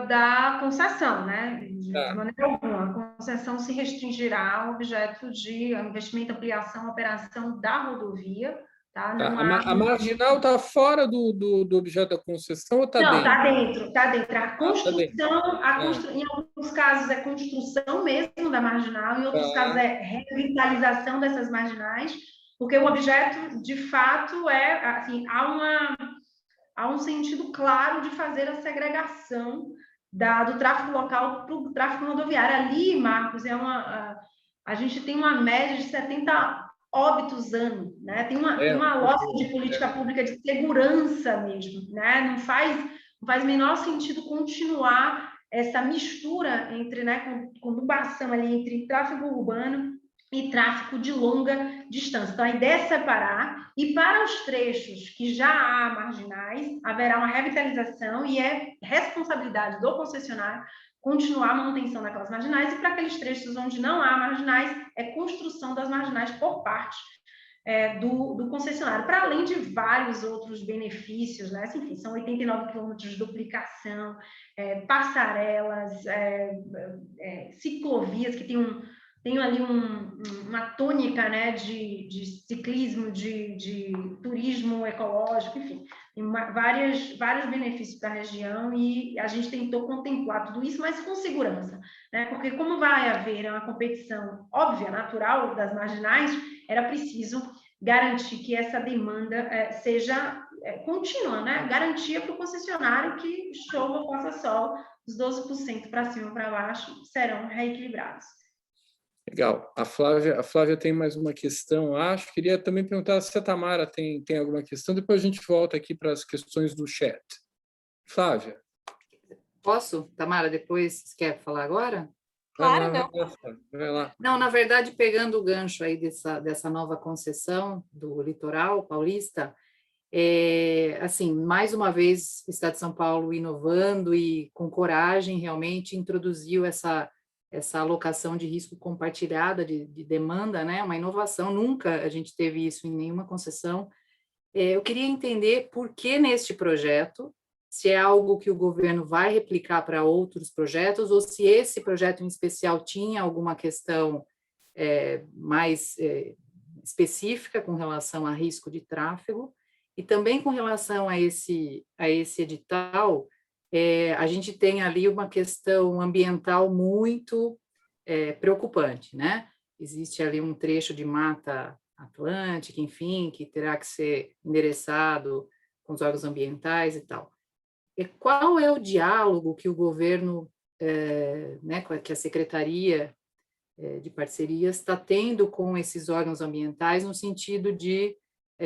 da concessão, né? De maneira alguma. A concessão se restringirá ao objeto de investimento, ampliação, operação da rodovia. Tá? A marginal está fora do objeto da concessão ou está dentro? Não, está dentro. A construção, em alguns casos é construção mesmo da marginal, em outros casos é revitalização dessas marginais, porque o objeto, de fato, assim, há um sentido claro de fazer a segregação do tráfego local para o tráfego rodoviário. Ali, Marcos, a gente tem uma média de 70 óbitos ano, né? Tem uma lógica de política pública de segurança mesmo, né? Não faz menor sentido continuar essa mistura entre, né, conurbação ali entre tráfego urbano e tráfego de longa distância. Então, a ideia é separar, e para os trechos que já há marginais, haverá uma revitalização e é responsabilidade do concessionário continuar a manutenção daquelas marginais, e para aqueles trechos onde não há marginais, é construção das marginais por parte do concessionário, para além de vários outros benefícios, né? Enfim, são 89 quilômetros de duplicação, passarelas, ciclovias que tem ali uma tônica, né, de ciclismo, de turismo ecológico, enfim, tem vários benefícios para a região, e a gente tentou contemplar tudo isso, mas com segurança, né? Porque como vai haver uma competição óbvia, natural das marginais, era preciso garantir que essa demanda seja contínua, né? Garantia para o concessionário que chova ou faça sol, os 12% para cima ou para baixo serão reequilibrados. Legal. A Flávia tem mais uma questão, acho. Queria também perguntar se a Tamara tem alguma questão, depois a gente volta aqui para as questões do chat. Flávia. Posso, Tamara, depois você quer falar agora? Claro, não. Vai lá. Não, na verdade, pegando o gancho aí dessa nova concessão do litoral paulista, assim, mais uma vez, o Estado de São Paulo inovando e com coragem realmente introduziu essa alocação de risco compartilhada de demanda, né? Uma inovação, nunca a gente teve isso em nenhuma concessão. Eu queria entender por que neste projeto, se é algo que o governo vai replicar para outros projetos, ou se esse projeto em especial tinha alguma questão mais específica com relação a risco de tráfego, e também com relação a esse edital, a gente tem ali uma questão ambiental muito preocupante, né? Existe ali um trecho de Mata Atlântica, enfim, que terá que ser endereçado com os órgãos ambientais e tal. Qual é o diálogo que o governo, né, que a Secretaria de Parcerias está tendo com esses órgãos ambientais no sentido de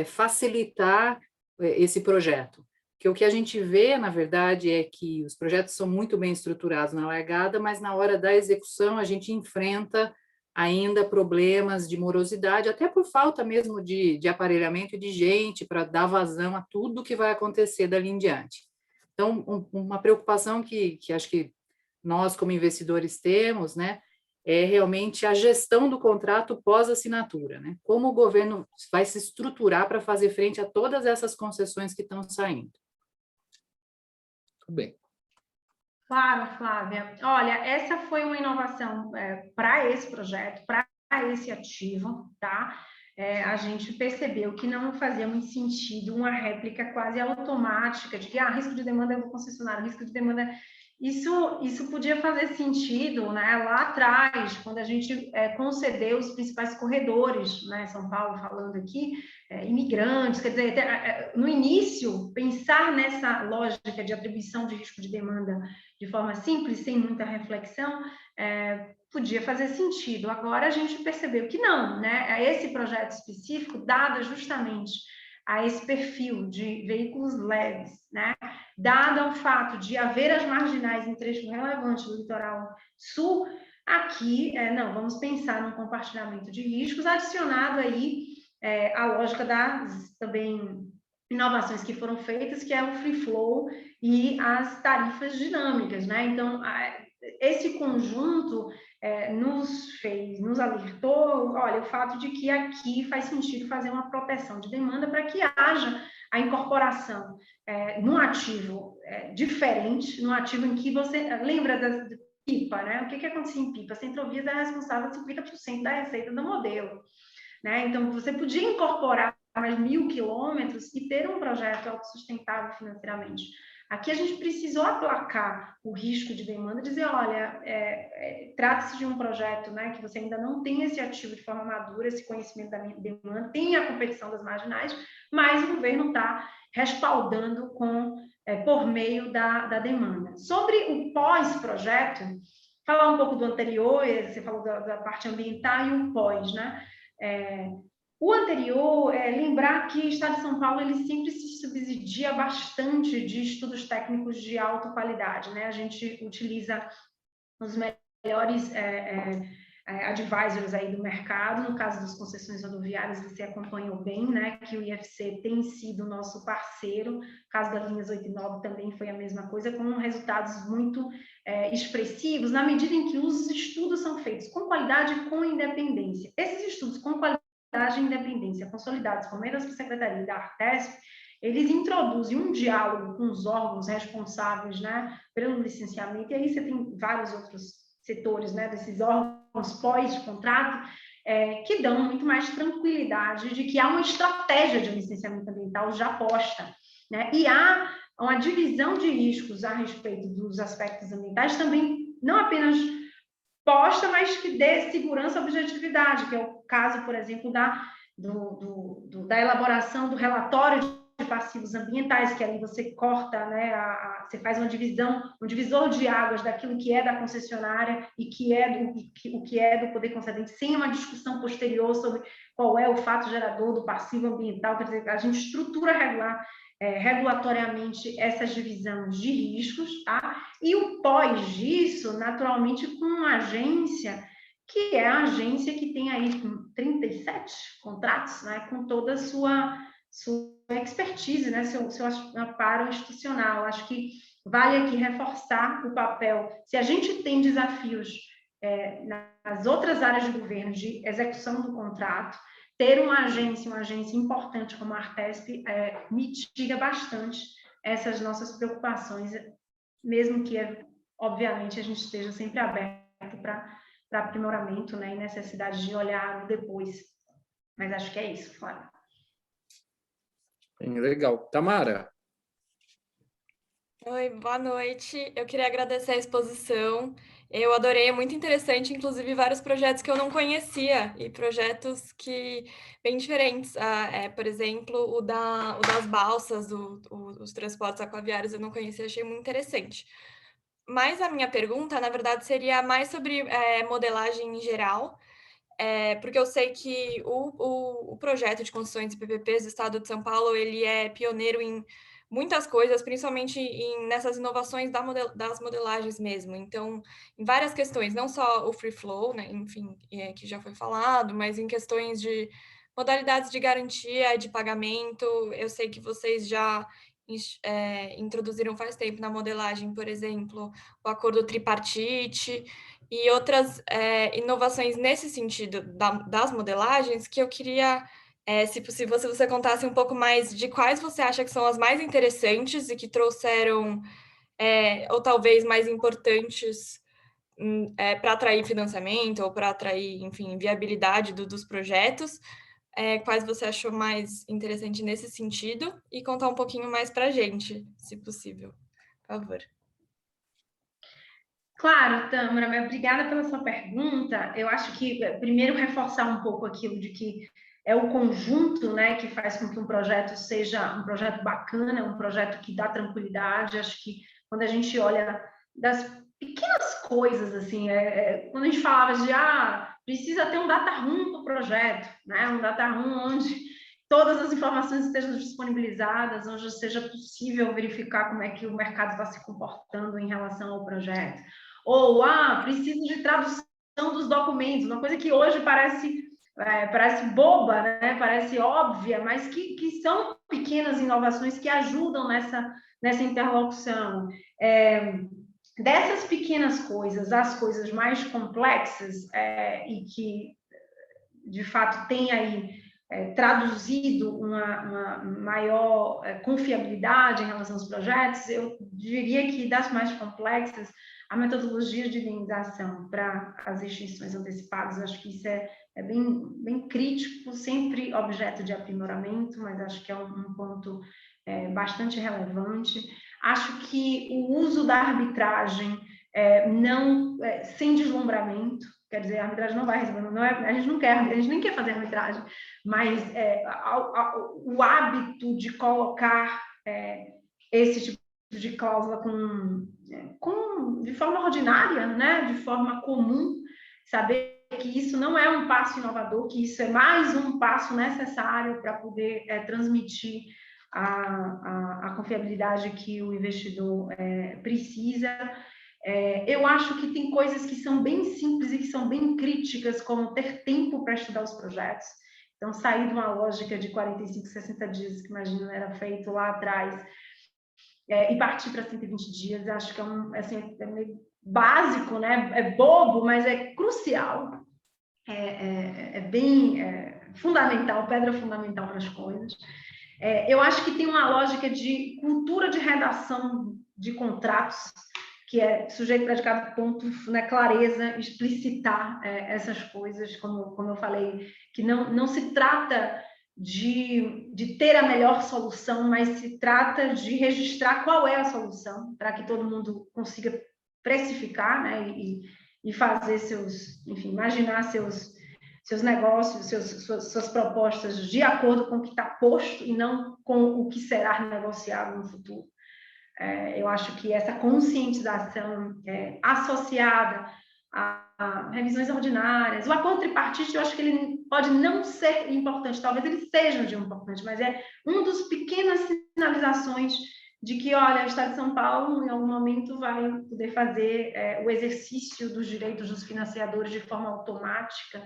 facilitar esse projeto? Porque o que a gente vê, na verdade, é que os projetos são muito bem estruturados na largada, mas na hora da execução a gente enfrenta ainda problemas de morosidade, até por falta mesmo de aparelhamento e de gente para dar vazão a tudo que vai acontecer dali em diante. Então, uma preocupação que acho que nós, como investidores, temos, né, é realmente a gestão do contrato pós-assinatura, né? Como o governo vai se estruturar para fazer frente a todas essas concessões que estão saindo. Tudo bem. Claro, Flávia. Olha, essa foi uma inovação para esse projeto, para esse ativo, tá? A gente percebeu que não fazia muito sentido uma réplica quase automática de que risco de demanda é do concessionário, risco de demanda... Isso podia fazer sentido, né, lá atrás, quando a gente concedeu os principais corredores, né, São Paulo falando aqui, imigrantes, quer dizer, no início, pensar nessa lógica de atribuição de risco de demanda de forma simples, sem muita reflexão, podia fazer sentido. Agora a gente percebeu que não, né? Esse projeto específico, dado justamente a esse perfil de veículos leves, né? Dado o fato de haver as marginais em trecho relevante do litoral sul, aqui, não, vamos pensar num compartilhamento de riscos, adicionado aí a lógica das também inovações que foram feitas, que é o free flow e as tarifas dinâmicas, né? Então, esse conjunto nos alertou, olha, o fato de que aqui faz sentido fazer uma proteção de demanda para que haja a incorporação num ativo diferente, num ativo em que você lembra da Pipa, né? O que acontecia em Pipa? A Centrovias é responsável por 50% da receita do modelo, né? Então, você podia incorporar mais 1.000 quilômetros e ter um projeto autossustentável financeiramente. Aqui a gente precisou aplacar o risco de demanda, dizer, olha, trata-se de um projeto, né, que você ainda não tem esse ativo de forma madura, esse conhecimento da demanda, tem a competição das marginais, mas o governo está respaldando por meio da demanda. Sobre o pós-projeto, falar um pouco do anterior, você falou da parte ambiental e o pós, né? O anterior, lembrar que o Estado de São Paulo ele sempre se subsidia bastante de estudos técnicos de alta qualidade, né? A gente utiliza os melhores advisors aí do mercado. No caso das concessões rodoviárias, você acompanhou bem, né? Que o IFC tem sido nosso parceiro. No caso das linhas 8 e 9 também foi a mesma coisa, com resultados muito expressivos, na medida em que os estudos são feitos com qualidade e com independência. Esses estudos com qualidade e independência consolidados por meio da Secretaria da Artesp, eles introduzem um diálogo com os órgãos responsáveis, né, pelo licenciamento, e aí você tem vários outros setores, né, desses órgãos pós-contrato, que dão muito mais tranquilidade de que há uma estratégia de licenciamento ambiental já posta, né, e há uma divisão de riscos a respeito dos aspectos ambientais também, não apenas posta, mas que dê segurança e objetividade, que é o caso, por exemplo, da elaboração do relatório de passivos ambientais, que ali você corta, né, você faz uma divisão, um divisor de águas daquilo que é da concessionária e o que é do poder concedente, sem uma discussão posterior sobre qual é o fato gerador do passivo ambiental. Quer dizer, a gente estrutura regulatoriamente essas divisões de riscos, tá? E o pós disso, naturalmente, com uma agência, que é a agência que tem aí 37 contratos, né? Com toda a sua expertise, né? Seu amparo institucional. Acho que vale aqui reforçar o papel. Se a gente tem desafios nas outras áreas de governo de execução do contrato, ter uma agência importante como a Artesp mitiga bastante essas nossas preocupações, mesmo que, obviamente, a gente esteja sempre aberto para aprimoramento, né, e necessidade de olhar depois. Mas acho que é isso, Flávia. Legal. Tamara? Oi, boa noite. Eu queria agradecer a exposição. Eu adorei, é muito interessante, inclusive vários projetos que eu não conhecia e projetos bem diferentes. Por exemplo, o das balsas, os transportes aquaviários eu não conhecia, achei muito interessante. Mas a minha pergunta, na verdade, seria mais sobre modelagem em geral, porque eu sei que o projeto de construções de PPPs do Estado de São Paulo, ele é pioneiro em muitas coisas, principalmente nessas inovações das modelagens mesmo. Então, em várias questões, não só o free flow, né, enfim, que já foi falado, mas em questões de modalidades de garantia, de pagamento. Eu sei que vocês já introduziram faz tempo na modelagem, por exemplo, o acordo tripartite e outras inovações nesse sentido das modelagens, que eu queria, se possível, se você contasse um pouco mais de quais você acha que são as mais interessantes e que trouxeram, ou talvez mais importantes, para atrair financiamento ou para atrair, enfim, viabilidade dos projetos. Quais você achou mais interessante nesse sentido e contar um pouquinho mais para a gente, se possível, por favor. Claro, Tâmara, obrigada pela sua pergunta. Eu acho que, primeiro, reforçar um pouco aquilo de que é o conjunto, né, que faz com que um projeto seja um projeto bacana, um projeto que dá tranquilidade. Acho que quando a gente olha das pequenas coisas, assim, quando a gente falava de, precisa ter um data room para o projeto, né, um data room onde todas as informações estejam disponibilizadas, onde seja possível verificar como é que o mercado está se comportando em relação ao projeto. Ou, precisa de tradução dos documentos, uma coisa que hoje parece boba, né? Parece óbvia, mas que são pequenas inovações que ajudam nessa interlocução. Dessas pequenas coisas, as coisas mais complexas e que, de fato, tem aí traduzido uma maior confiabilidade em relação aos projetos, eu diria que das mais complexas, a metodologia de indenização para as extinções antecipadas, acho que isso é bem crítico, sempre objeto de aprimoramento, mas acho que é um ponto bastante relevante. Acho que o uso da arbitragem sem deslumbramento, quer dizer, a arbitragem não vai resolver, a gente não quer, a gente nem quer fazer arbitragem, mas o hábito de colocar esse tipo de cláusula de forma ordinária, né, de forma comum, saber que isso não é um passo inovador, que isso é mais um passo necessário para poder transmitir a confiabilidade que o investidor precisa. Eu acho que tem coisas que são bem simples e que são bem críticas, como ter tempo para estudar os projetos. Então, sair de uma lógica de 45, 60 dias, que imagino era feito lá atrás, e partir para 120 dias, acho que é meio básico, né? É bobo, mas é crucial. É bem fundamental, pedra fundamental para as coisas. Eu acho que tem uma lógica de cultura de redação de contratos, que é sujeito, predicado, ponto, né, clareza, explicitar essas coisas, como eu falei, que não se trata de ter a melhor solução, mas se trata de registrar qual é a solução, para que todo mundo consiga precificar, né, e fazer enfim, imaginar seus negócios, suas propostas de acordo com o que está posto e não com o que será negociado no futuro. Eu acho que essa conscientização associada a revisões ordinárias, o acordo tripartite, eu acho que ele pode não ser importante, talvez ele seja de importante, mas é um dos pequenas sinalizações de que, olha, o Estado de São Paulo, em algum momento, vai poder fazer o exercício dos direitos dos financiadores de forma automática,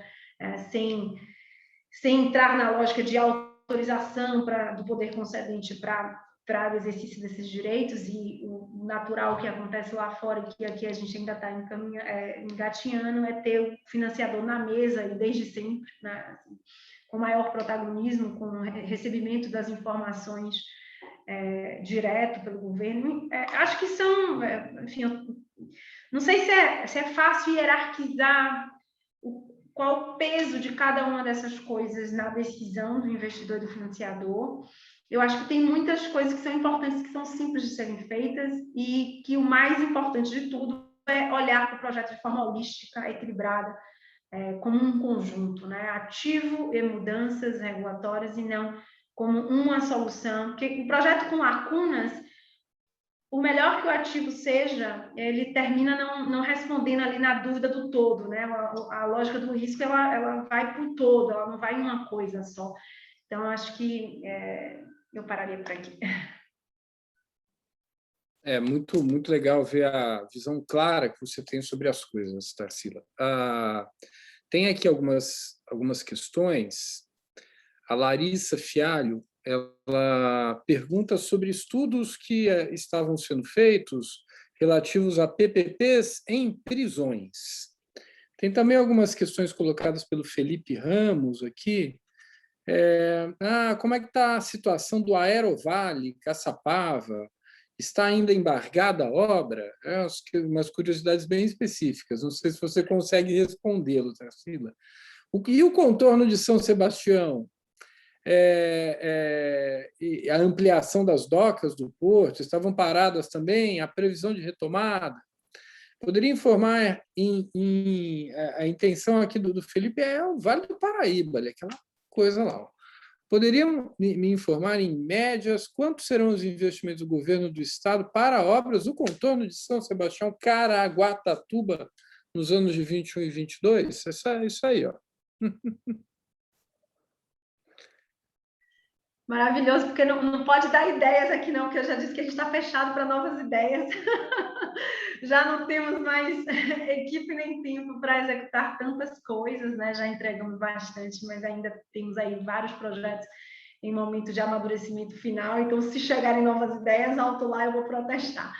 sem entrar na lógica de autorização do poder concedente para o exercício desses direitos, e o natural que acontece lá fora, e que aqui a gente ainda está engatinhando, é ter o financiador na mesa, e desde sempre, né, assim, com maior protagonismo, com recebimento das informações direto pelo governo. Acho que são, enfim, não sei se é fácil hierarquizar qual o peso de cada uma dessas coisas na decisão do investidor e do financiador. Eu acho que tem muitas coisas que são importantes, que são simples de serem feitas, e que o mais importante de tudo é olhar para o projeto de forma holística, equilibrada, como um conjunto, né? Ativo e mudanças regulatórias, e não como uma solução. Porque o projeto com lacunas, o melhor que o ativo seja, ele termina não respondendo ali na dúvida do todo, né? A lógica do risco, ela vai para o todo, ela não vai em uma coisa só. Então, acho que eu pararia por aqui. É muito, muito legal ver a visão clara que você tem sobre as coisas, Tarsila. Tem aqui algumas questões. A Larissa Fialho, ela pergunta sobre estudos que estavam sendo feitos relativos a PPPs em prisões. Tem também algumas questões colocadas pelo Felipe Ramos aqui. Como é que está a situação do Aerovale, Caçapava? Está ainda embargada a obra? Umas curiosidades bem específicas. Não sei se você consegue respondê-lo, Tarsila. E o contorno de São Sebastião? E a ampliação das docas do porto estavam paradas também? A previsão de retomada? Poderia informar a intenção aqui do Felipe é o Vale do Paraíba, aquela coisa lá. Poderiam me informar, em médias, quantos serão os investimentos do governo do Estado para obras do contorno de São Sebastião, Caraguatatuba, nos anos de 21 e 22? Isso aí, ó. Maravilhoso, porque não pode dar ideias aqui não, porque eu já disse que a gente está fechado para novas ideias. Já não temos mais equipe nem tempo para executar tantas coisas, né? Já entregamos bastante, mas ainda temos aí vários projetos em momento de amadurecimento final. Então, se chegarem novas ideias, alto lá, eu vou protestar.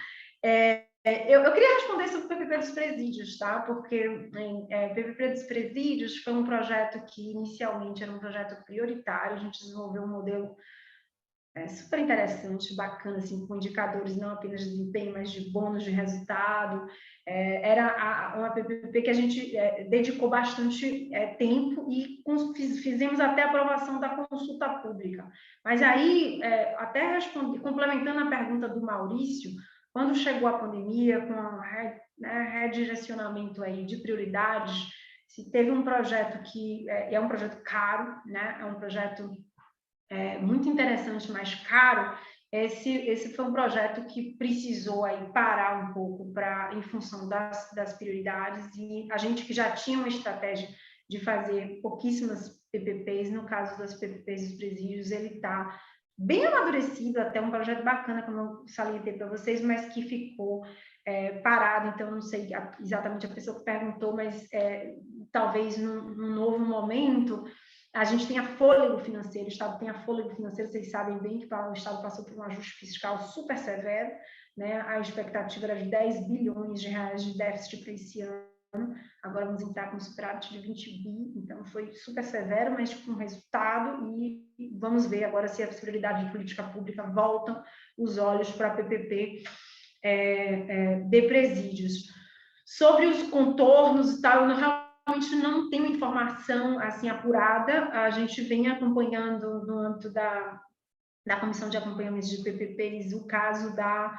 Eu queria responder sobre o PPP dos presídios, tá? Porque o PPP dos presídios foi um projeto que inicialmente era um projeto prioritário. A gente desenvolveu um modelo super interessante, bacana, assim, com indicadores não apenas de desempenho, mas de bônus de resultado. Era uma PPP que a gente dedicou bastante tempo e fizemos até a aprovação da consulta pública. Mas aí, até complementando a pergunta do Maurício, quando chegou a pandemia, com redirecionamento aí de prioridades, se teve um projeto que é um projeto caro, né? É um projeto muito interessante, mas caro. Esse foi um projeto que precisou aí parar um pouco em função das prioridades, e a gente que já tinha uma estratégia de fazer pouquíssimas PPPs, no caso das PPPs dos presídios, ele está bem amadurecido, até um projeto bacana, como eu salientei para vocês, mas que ficou parado. Então não sei exatamente a pessoa que perguntou, mas talvez num novo momento a gente tenha fôlego financeiro, o Estado tenha fôlego financeiro. Vocês sabem bem que o Estado passou por um ajuste fiscal super severo, né? A expectativa era de 10 bilhões de reais de déficit para esse ano, agora vamos entrar com um superávit de 20 bi, então foi super severo, mas com resultado, e vamos ver agora se as prioridades de política pública voltam os olhos para a PPP de presídios. Sobre os contornos e tal, eu realmente não tenho informação assim apurada. A gente vem acompanhando no âmbito da Comissão de Acompanhamento de PPPs o caso da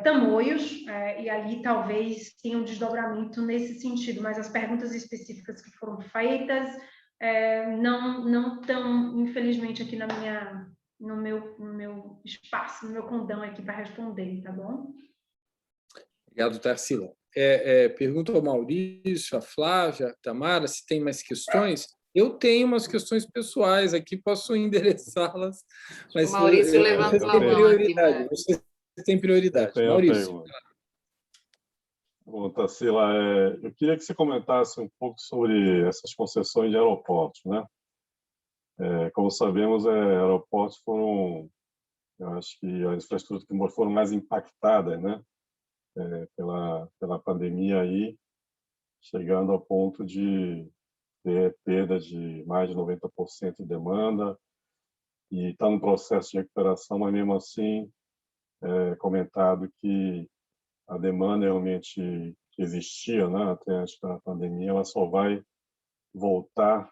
Tamoios, e ali talvez tenha um desdobramento nesse sentido, mas as perguntas específicas que foram feitas não estão, infelizmente, aqui no meu espaço, no meu condão aqui para responder, tá bom? Obrigado, Tarsila. Pergunto ao Maurício, a Flávia, a Tamara, se tem mais questões. Eu tenho umas questões pessoais aqui, posso endereçá-las, mas o Maurício levantou a mão aqui. Vocês têm prioridade. Maurício. Bom, Tarsila, eu queria que você comentasse um pouco sobre essas concessões de aeroportos, né? Como sabemos, aeroportos foram, eu acho que as infraestruturas que foram mais impactadas, né? Pela pandemia aí, chegando ao ponto de ter perda de mais de 90% de demanda, e está no processo de recuperação, mas mesmo assim comentado que a demanda realmente que existia, né, até antes da pandemia, ela só vai voltar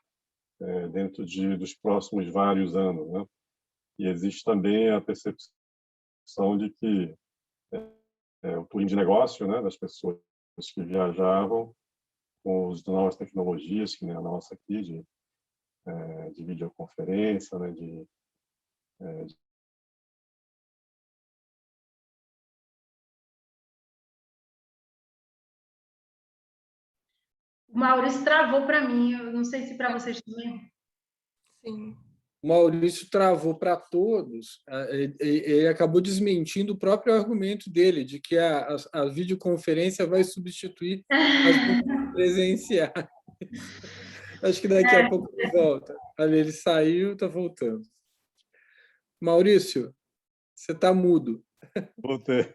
dentro dos próximos vários anos, né? E existe também a percepção de que o turismo de negócio, né, das pessoas que viajavam com as novas tecnologias, que nem a nossa aqui, de videoconferência, né, O Maurício travou para mim, eu não sei se para vocês também. Sim. O Maurício travou para todos, ele acabou desmentindo o próprio argumento dele, de que a videoconferência vai substituir as presenciais. Acho que daqui a pouco ele volta. Olha, ele saiu, está voltando. Maurício, você está mudo. Voltei.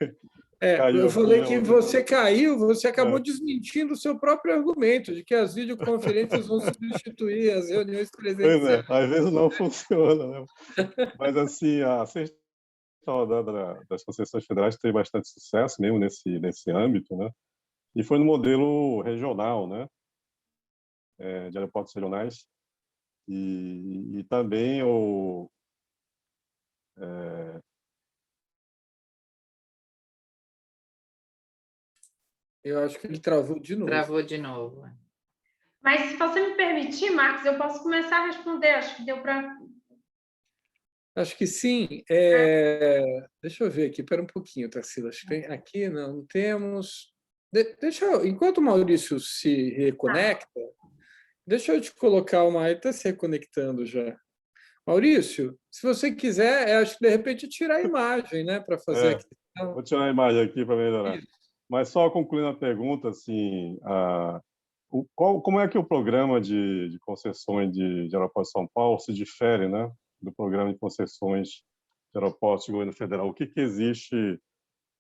Eu falei que você caiu, você acabou desmentindo o seu próprio argumento de que as videoconferências vão substituir as reuniões presenciais. Pois às vezes não funciona, né? Mas assim, a sexta rodada das concessões federais teve bastante sucesso mesmo nesse âmbito, né? E foi no modelo regional, né? De aeroportos regionais, e também eu acho que ele travou de novo. Travou de novo. Mas, se você me permitir, Marcos, eu posso começar a responder. Acho que deu para... Acho que sim. Deixa eu ver aqui, espera um pouquinho, Tarsila. Acho que tem... Aqui não temos... Enquanto o Maurício se reconecta, deixa eu te colocar uma... Ele está se reconectando já. Maurício, se você quiser, acho que de repente tirar a imagem, né, para fazer aqui. Vou tirar a imagem aqui para melhorar. Isso. Mas só concluindo a pergunta, assim, como é que o programa de concessões de aeroportos de São Paulo se difere, né, do programa de concessões de aeroportos do governo federal? O que existe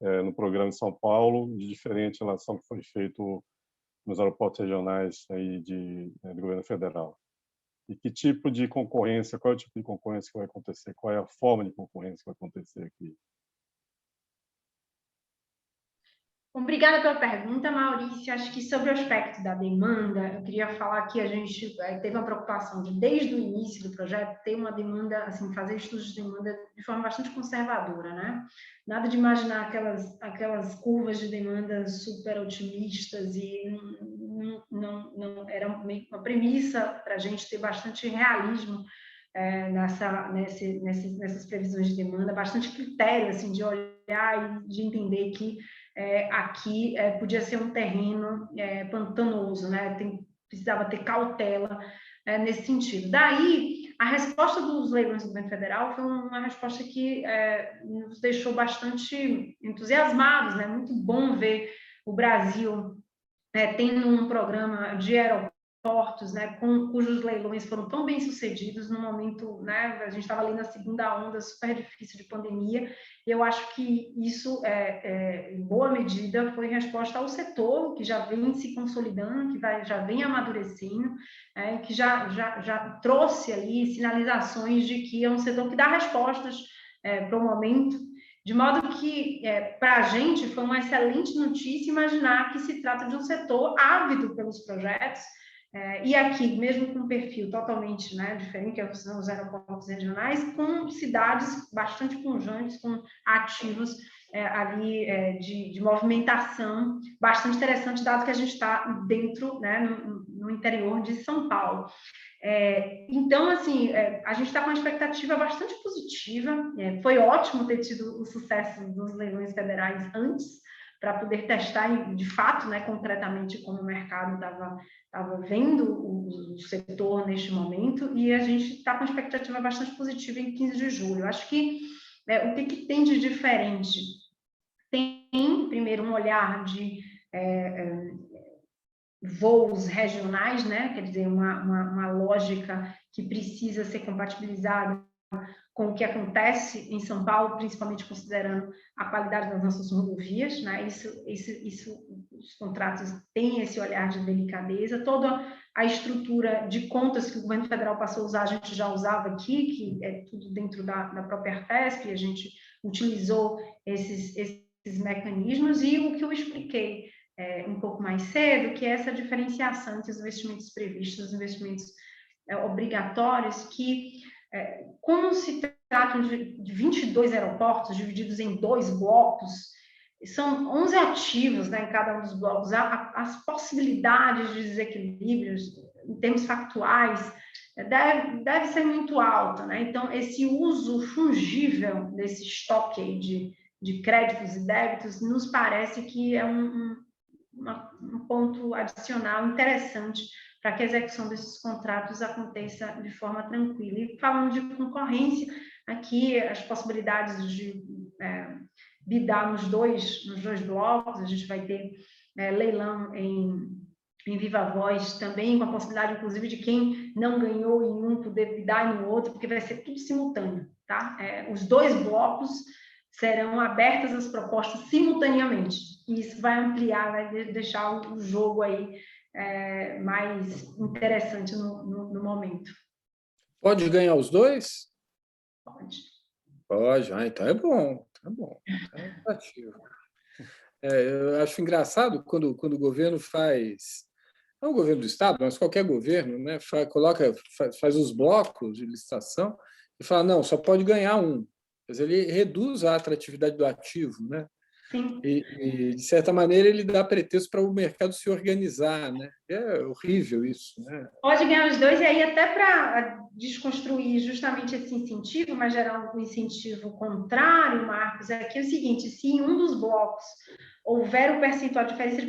no programa de São Paulo de diferente em relação ao que foi feito nos aeroportos regionais aí do governo federal? E que tipo de concorrência, qual é o tipo de concorrência que vai acontecer? Qual é a forma de concorrência que vai acontecer aqui? Obrigada pela pergunta, Maurício. Acho que sobre o aspecto da demanda, eu queria falar que a gente teve uma preocupação de, desde o início do projeto, ter uma demanda, assim, fazer estudos de demanda de forma bastante conservadora, né? Nada de imaginar aquelas curvas de demanda super otimistas e não era uma premissa para a gente ter bastante realismo nessas previsões de demanda, bastante critério, assim, de olhar e de entender que aqui podia ser um terreno pantanoso, né? Precisava ter cautela nesse sentido. Daí, a resposta dos leilões do governo federal foi uma resposta que nos deixou bastante entusiasmados, né? Muito bom ver o Brasil tendo um programa de aeroportos, né, cujos leilões foram tão bem sucedidos no momento, né, a gente estava ali na segunda onda super difícil de pandemia, e eu acho que isso, em boa medida, foi resposta ao setor, que já vem se consolidando, que já vem amadurecendo, que já trouxe ali sinalizações de que é um setor que dá respostas para o momento, de modo que, para a gente, foi uma excelente notícia imaginar que se trata de um setor ávido pelos projetos, e aqui, mesmo com um perfil totalmente, né, diferente, que são os aeroportos regionais, com cidades bastante pujantes, com ativos ali de movimentação bastante interessante, dado que a gente está dentro, né, no interior de São Paulo. Então, assim, a gente está com uma expectativa bastante positiva. Foi ótimo ter tido o sucesso dos leilões federais antes, para poder testar, de fato, né, concretamente, como o mercado estava vendo o setor neste momento, e a gente está com uma expectativa bastante positiva em 15 de julho. Eu acho que o que tem de diferente? Tem, primeiro, um olhar de voos regionais, né? Quer dizer, uma lógica que precisa ser compatibilizada com o que acontece em São Paulo, principalmente considerando a qualidade das nossas rodovias, né? Os contratos têm esse olhar de delicadeza. Toda a estrutura de contas que o governo federal passou a usar, a gente já usava aqui, que é tudo dentro da própria Artesp, e a gente utilizou esses mecanismos, e o que eu expliquei um pouco mais cedo, que é essa diferenciação entre os investimentos previstos, os investimentos obrigatórios, que, como se tratam de 22 aeroportos divididos em 2 blocos, são 11 ativos, né, em cada um dos blocos, as possibilidades de desequilíbrios, em termos factuais, deve ser muito alta, né? Então, esse uso fungível desse estoque aí de créditos e débitos nos parece que é um ponto adicional interessante para que a execução desses contratos aconteça de forma tranquila. E falando de concorrência, aqui as possibilidades de bidar nos dois blocos, a gente vai ter leilão em viva voz também, com a possibilidade, inclusive, de quem não ganhou em um poder bidar no outro, porque vai ser tudo simultâneo, tá? Os 2 blocos serão abertas as propostas simultaneamente, e isso vai ampliar, vai deixar o jogo aí mais interessante no momento. Pode ganhar os dois? Pode. Pode, então é bom, é ativo. Eu acho engraçado quando o governo faz, não o governo do Estado, mas qualquer governo, né, faz os blocos de licitação e fala, não, só pode ganhar um. Mas ele reduz a atratividade do ativo, né? Sim. E, de certa maneira, ele dá pretexto para o mercado se organizar, né? É horrível isso, né? Pode ganhar os dois, e aí até para desconstruir justamente esse incentivo, mas gerar um incentivo contrário, Marcos, é que é o seguinte, se em um dos blocos houver o percentual, a diferença de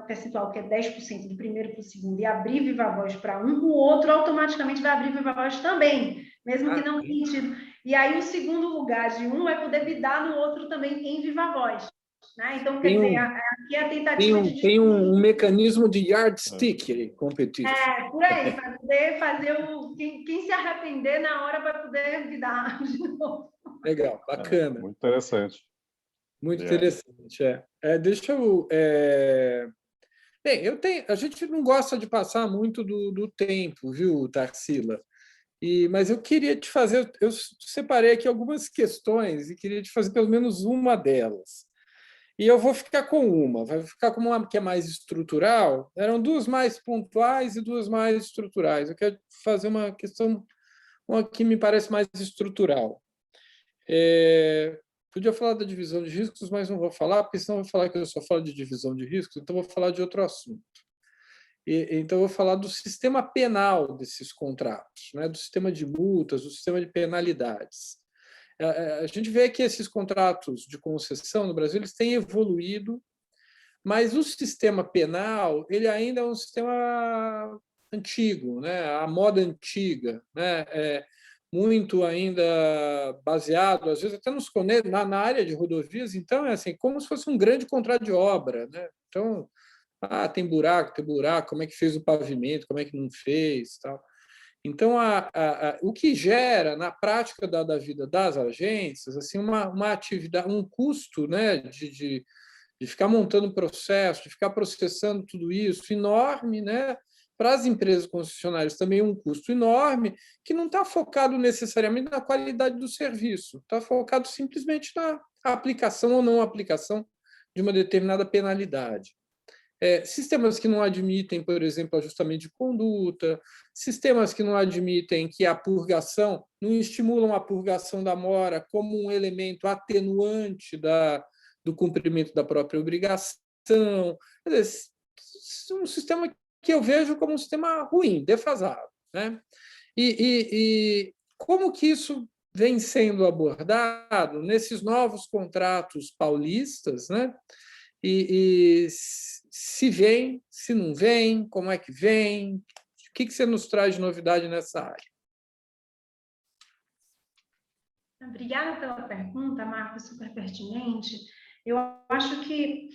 percentual que é 10% do primeiro para o segundo, e abrir viva voz para um, o outro automaticamente vai abrir viva voz também, mesmo que não tenha tido. E aí o segundo lugar de um vai poder bidar no outro também em viva voz. Né? Então, quer dizer, aqui é a tentativa de... Tem um mecanismo de yardstick competitivo. Por aí, para poder fazer quem se arrepender na hora vai poder bidar de novo. Legal, bacana. Muito interessante. Muito interessante. Deixa eu Bem, a gente não gosta de passar muito do tempo, viu, Tarsila? Mas eu queria te fazer, eu separei aqui algumas questões e queria te fazer pelo menos uma delas. E eu vou ficar com uma, vai ficar com uma que é mais estrutural. Eram duas mais pontuais e duas mais estruturais. Eu quero fazer uma questão, uma que me parece mais estrutural. Podia falar da divisão de riscos, mas não vou falar, porque senão eu vou falar que eu só falo de divisão de riscos, então vou falar de outro assunto. Então, eu vou falar do sistema penal desses contratos, né? Do sistema de multas, do sistema de penalidades. A gente vê que esses contratos de concessão no Brasil eles têm evoluído, mas o sistema penal ele ainda é um sistema antigo, né? A moda antiga, né? Muito ainda baseado, às vezes até na área de rodovias, então é assim, como se fosse um grande contrato de obra, né? Então, tem buraco, como é que fez o pavimento, como é que não fez, tal. Então, o que gera na prática da vida das agências, assim, uma atividade, um custo, né, de ficar montando processo, de ficar processando tudo isso enorme, né? Para as empresas concessionárias também um custo enorme, que não está focado necessariamente na qualidade do serviço, está focado simplesmente na aplicação ou não aplicação de uma determinada penalidade. Sistemas que não admitem, por exemplo, ajustamento de conduta, sistemas que não admitem que a purgação, não estimulam a purgação da mora como um elemento atenuante do cumprimento da própria obrigação. Quer dizer, um sistema que eu vejo como um sistema ruim, defasado, né? E como que isso vem sendo abordado nesses novos contratos paulistas, né? E se vem, se não vem, como é que vem? O que você nos traz de novidade nessa área? Obrigada pela pergunta, Marcos, super pertinente. Eu acho que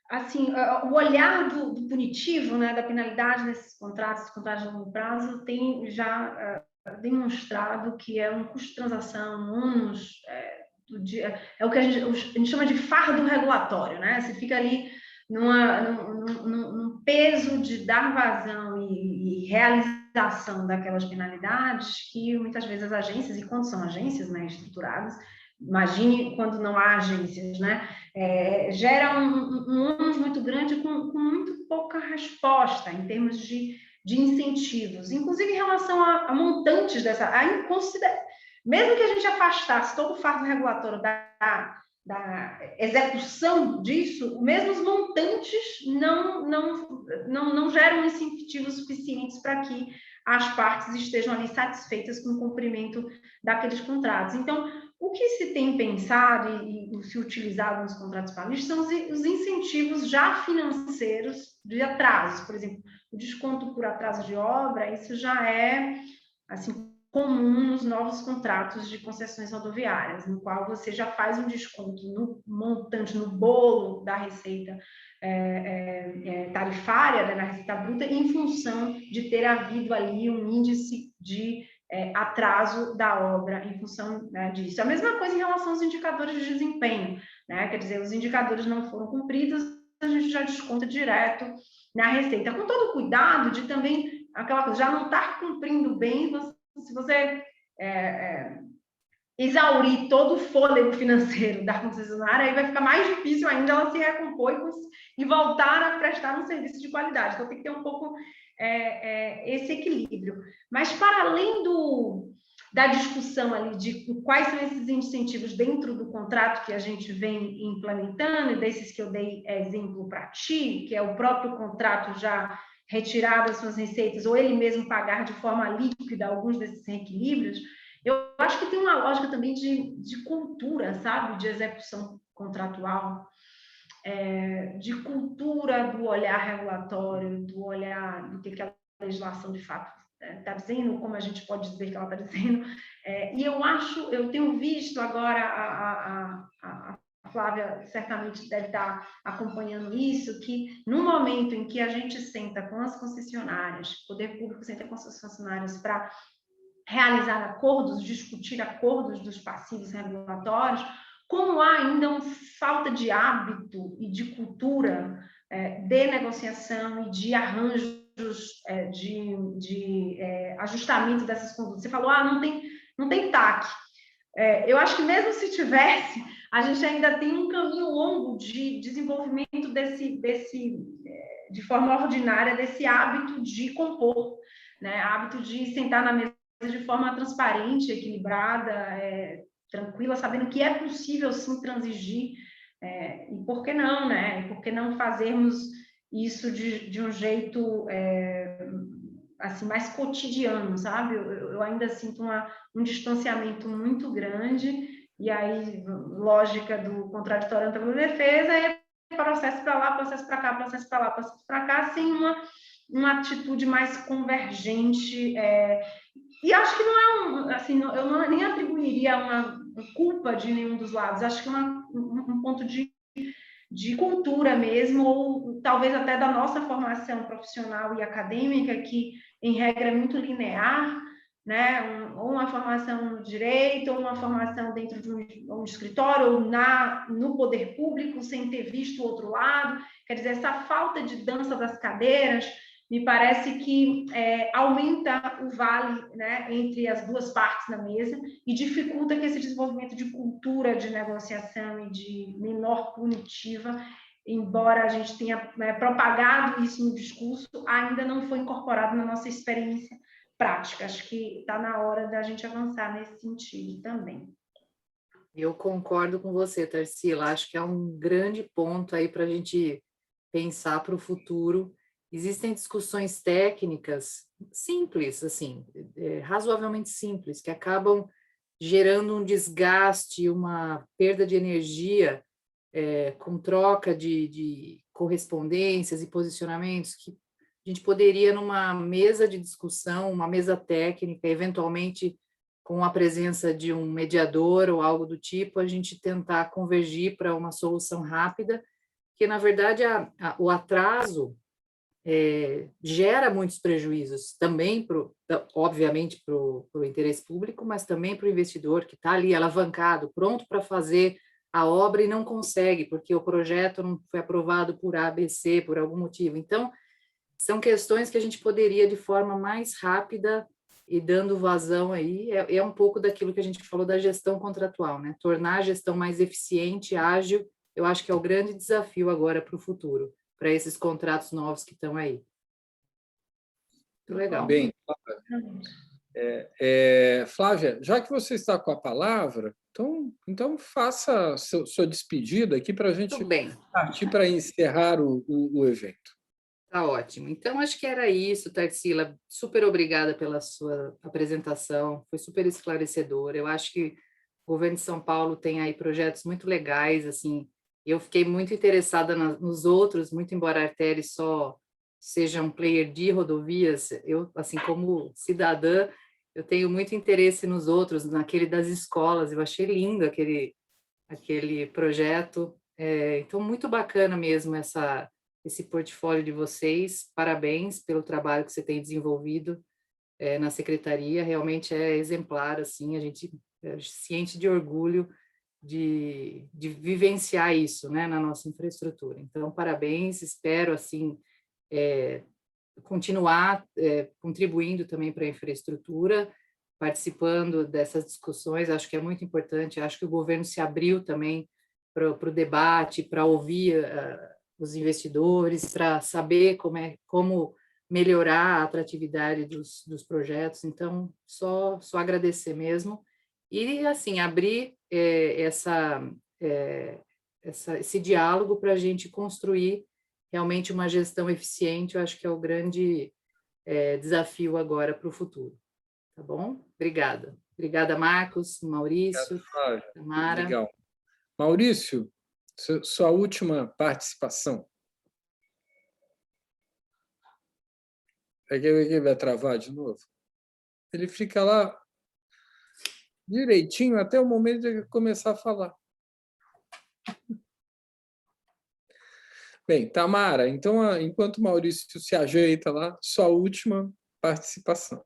assim, o olhar do punitivo, né, da penalidade nesses contratos de longo prazo, tem já demonstrado que é um custo de transação, um ônus do dia, é o que a gente chama de fardo regulatório, né? Você fica ali num peso de dar vazão e realização daquelas penalidades que muitas vezes as agências, e quando são agências, né, estruturadas, imagine quando não há agências, né? Gera um ônus muito grande com muito pouca resposta em termos de incentivos, inclusive em relação a montantes dessa, mesmo que a gente afastasse todo o fardo regulatório da execução disso, mesmo os montantes não geram incentivos suficientes para que as partes estejam ali satisfeitas com o cumprimento daqueles contratos. Então, o que se tem pensado e se utilizado nos contratos paulistas são os incentivos já financeiros de atraso. Por exemplo, o desconto por atraso de obra, isso já é assim comum nos novos contratos de concessões rodoviárias, no qual você já faz um desconto no montante, no bolo da receita tarifária, né, na receita bruta, em função de ter havido ali um índice de atraso da obra em função, né, disso. A mesma coisa em relação aos indicadores de desempenho, né? Quer dizer, os indicadores não foram cumpridos, a gente já desconta direto na receita, com todo o cuidado de também aquela coisa, já não estar cumprindo bem, se você exaurir todo o fôlego financeiro da concessionária, aí vai ficar mais difícil ainda ela se recompor e voltar a prestar um serviço de qualidade. Então, tem que ter um pouco esse equilíbrio. Mas, para além da discussão ali de quais são esses incentivos dentro do contrato que a gente vem implementando, e desses que eu dei exemplo para ti, que é o próprio contrato já retirar das suas receitas, ou ele mesmo pagar de forma líquida alguns desses reequilíbrios, eu acho que tem uma lógica também de cultura, sabe? De execução contratual, de cultura do olhar regulatório, do olhar do que a legislação de fato está dizendo, como a gente pode dizer que ela está dizendo. E eu tenho visto agora a Flávia certamente deve estar acompanhando isso, que no momento em que a gente senta com as concessionárias, o poder público senta com as concessionárias para realizar acordos, discutir acordos dos passivos regulatórios, como há ainda uma falta de hábito e de cultura de negociação e de arranjos de ajustamento dessas condutas. Você falou, não tem TAC. Eu acho que mesmo se tivesse, a gente ainda tem um caminho longo de desenvolvimento de forma ordinária, desse hábito de compor, né? Hábito de sentar na mesa de forma transparente, equilibrada, tranquila, sabendo que é possível sim transigir, e por que não, né? E por que não fazermos isso de um jeito assim, mais cotidiano, sabe? Eu ainda sinto um distanciamento muito grande, e aí, lógica do contraditório ampla defesa, é processo para lá, processo para cá, processo para lá, processo para cá, sem uma atitude mais convergente, e acho que não assim, eu nem atribuiria uma culpa de nenhum dos lados, acho que é um ponto de cultura mesmo, ou talvez até da nossa formação profissional e acadêmica, que em regra é muito linear, né? Ou uma formação no direito, ou uma formação dentro de um escritório, ou no poder público, sem ter visto o outro lado. Quer dizer, essa falta de dança das cadeiras me parece que aumenta o vale, né, entre as duas partes na mesa e dificulta que esse desenvolvimento de cultura de negociação e de menor punitiva, embora a gente tenha propagado isso no discurso, ainda não foi incorporado na nossa experiência prática. Acho que está na hora da gente avançar nesse sentido também. Eu concordo com você, Tarsila. Acho que é um grande ponto aí para a gente pensar para o futuro. Existem discussões técnicas simples, assim, razoavelmente simples, que acabam gerando um desgaste, uma perda de energia com troca de correspondências e posicionamentos que a gente poderia, numa mesa de discussão, uma mesa técnica, eventualmente com a presença de um mediador ou algo do tipo, a gente tentar convergir para uma solução rápida, que, na verdade, o atraso gera muitos prejuízos, também, obviamente, para o interesse público, mas também para o investidor que está ali alavancado, pronto para fazer a obra e não consegue, porque o projeto não foi aprovado por A, B, C, por algum motivo. Então, são questões que a gente poderia, de forma mais rápida e dando vazão aí, é um pouco daquilo que a gente falou da gestão contratual, né? Tornar a gestão mais eficiente, ágil, eu acho que é o grande desafio agora para o futuro, para esses contratos novos que estão aí. Muito legal. Bem, Flávia, já que você está com a palavra, então faça sua despedida aqui para a gente partir para encerrar o evento. Tá ótimo. Então, acho que era isso, Tarsila. Super obrigada pela sua apresentação, foi super esclarecedora. Eu acho que o governo de São Paulo tem aí projetos muito legais, assim. Eu fiquei muito interessada nos outros, muito embora a Arteris só seja um player de rodovias, eu, assim, como cidadã, eu tenho muito interesse nos outros, naquele das escolas, eu achei lindo aquele projeto, então muito bacana mesmo esse portfólio de vocês, parabéns pelo trabalho que você tem desenvolvido na secretaria, realmente é exemplar, assim, a gente se enche de orgulho de vivenciar isso, né, na nossa infraestrutura. Então, parabéns, espero, assim, continuar contribuindo também para a infraestrutura, participando dessas discussões, acho que é muito importante, acho que o governo se abriu também para o debate, para ouvir os investidores, para saber como melhorar a atratividade dos projetos, então, só agradecer mesmo, e, assim, abrir esse diálogo para a gente construir realmente uma gestão eficiente, eu acho que é o grande desafio agora para o futuro. Tá bom? Obrigada. Obrigada, Marcos, Maurício, Tamara. Legal. Maurício, sua última participação. Ele vai travar de novo? Ele fica lá direitinho até o momento de ele começar a falar. Bem, Tamara, então, enquanto o Maurício se ajeita lá, sua última participação.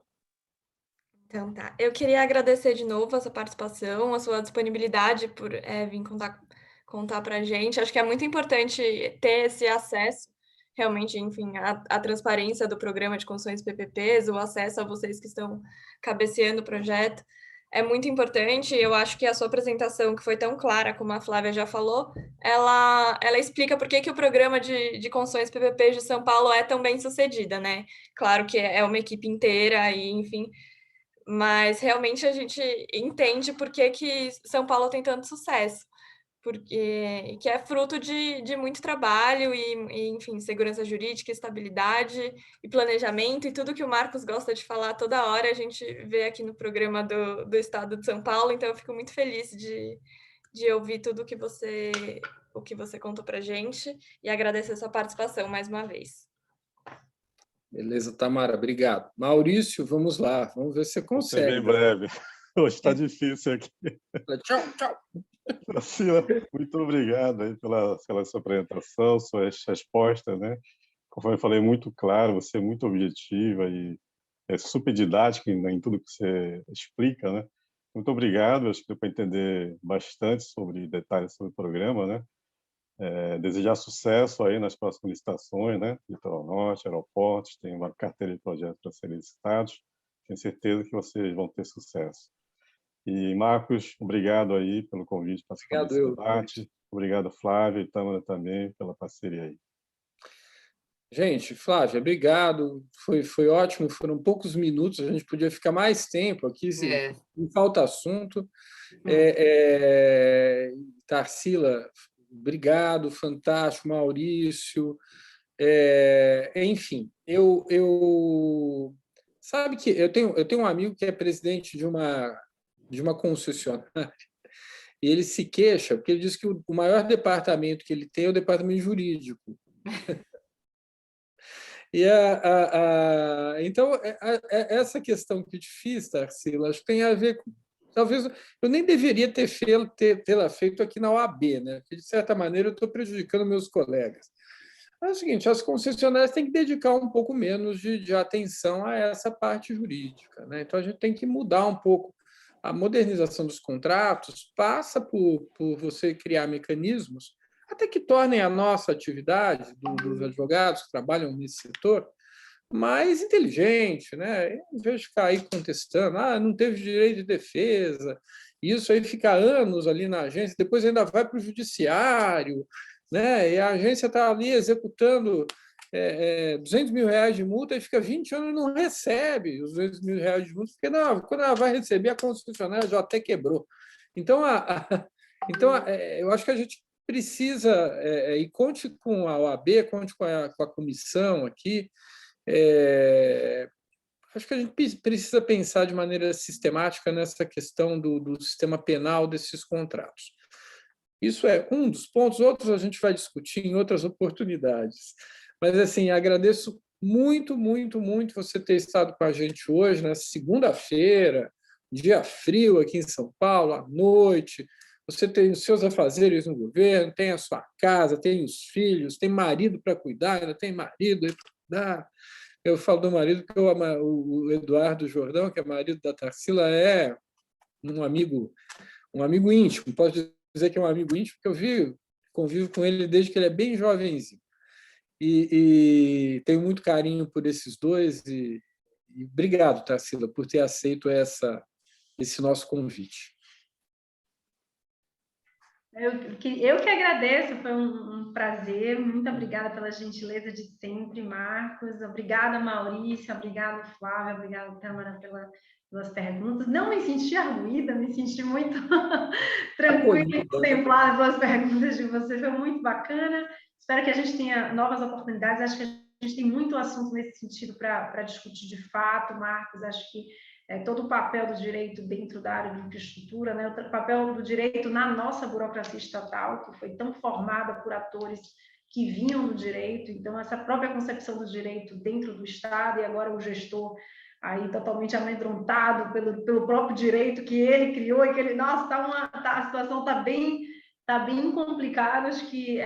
Então, tá. Eu queria agradecer de novo a sua participação, a sua disponibilidade por vir contar para a gente. Acho que é muito importante ter esse acesso realmente, enfim, a transparência do programa de concessões PPPs, o acesso a vocês que estão cabeceando o projeto, é muito importante. Eu acho que a sua apresentação, que foi tão clara, como a Flávia já falou, ela explica por que o programa de concessões PPP de São Paulo é tão bem sucedida, né? Claro que é uma equipe inteira e, enfim, mas realmente a gente entende por que São Paulo tem tanto sucesso, porque que é fruto de muito trabalho e, enfim, segurança jurídica, estabilidade e planejamento, e tudo que o Marcos gosta de falar toda hora, a gente vê aqui no programa do Estado de São Paulo, então eu fico muito feliz de ouvir tudo o que você contou para a gente, e agradecer a sua participação mais uma vez. Beleza, Tamara, obrigado. Maurício, vamos lá, vamos ver se você Vou ser consegue. bem breve. Hoje está difícil aqui. Tchau, tchau. Priscila, muito obrigado aí pela sua apresentação, suas respostas, né? Conforme eu falei, muito claro, você é muito objetiva e é super didática em tudo que você explica, né? Muito obrigado, acho que deu para entender bastante sobre detalhes sobre o programa, né? Desejar sucesso aí nas próximas licitações, né? Litoral Norte, aeroportos, tem uma carteira de projetos para serem licitados, tenho certeza que vocês vão ter sucesso. E, Marcos, obrigado aí pelo convite para participar desse debate. Obrigado, Flávia e Tâmara também pela parceria aí. Gente, Flávia, obrigado. Foi ótimo, foram poucos minutos, a gente podia ficar mais tempo aqui, não falta assunto. Tarsila, obrigado, fantástico, Maurício. Enfim, sabe que eu tenho um amigo que é presidente de uma concessionária, e ele se queixa, porque ele diz que o maior departamento que ele tem é o departamento jurídico. E então, essa questão que eu te fiz, Tarsila, acho que tem a ver com... Talvez eu nem deveria tê-la feito aqui na OAB, né? Porque, de certa maneira, eu estou prejudicando meus colegas. É o seguinte, as concessionárias têm que dedicar um pouco menos de atenção a essa parte jurídica, né? Então, a gente tem que mudar um pouco. A modernização dos contratos passa por você criar mecanismos até que tornem a nossa atividade dos advogados que trabalham nesse setor mais inteligente, né? Em vez de ficar aí contestando, não teve direito de defesa, isso aí fica anos ali na agência, depois ainda vai para o judiciário, né? E a agência está ali executando R$200 mil de multa e fica 20 anos e não recebe os R$200 mil de multa, porque não, quando ela vai receber, a concessionária já até quebrou. Então, eu acho que a gente precisa, e conte com a OAB, conte com a comissão aqui, acho que a gente precisa pensar de maneira sistemática nessa questão do sistema penal desses contratos. Isso é um dos pontos, outros a gente vai discutir em outras oportunidades. Mas, assim, agradeço muito, muito, muito você ter estado com a gente hoje, nessa segunda-feira, dia frio aqui em São Paulo, à noite. Você tem os seus afazeres no governo, tem a sua casa, tem os filhos, tem marido para cuidar, ainda tem marido para cuidar. Eu falo do marido porque o Eduardo Jordão, que é marido da Tarsila, é um amigo íntimo. Posso dizer que é um amigo íntimo, porque eu convivo com ele desde que ele é bem jovenzinho. E tenho muito carinho por esses dois. E obrigado, Tarsila, por ter aceito esse nosso convite. Eu que agradeço, foi um prazer, muito obrigada pela gentileza de sempre, Marcos, obrigada, Maurício, obrigada, Flávia, obrigada, Tâmara, pelas perguntas. Não me senti arguída, me senti muito tranquila e contemplada pelas perguntas de vocês, foi muito bacana. Espero que a gente tenha novas oportunidades, acho que a gente tem muito assunto nesse sentido para discutir de fato, Marcos, acho que todo o papel do direito dentro da área de infraestrutura, né? O papel do direito na nossa burocracia estatal, que foi tão formada por atores que vinham do direito, então essa própria concepção do direito dentro do Estado, e agora o gestor aí totalmente amedrontado pelo próprio direito que ele criou, e que ele, nossa, a situação está bem complicada, acho que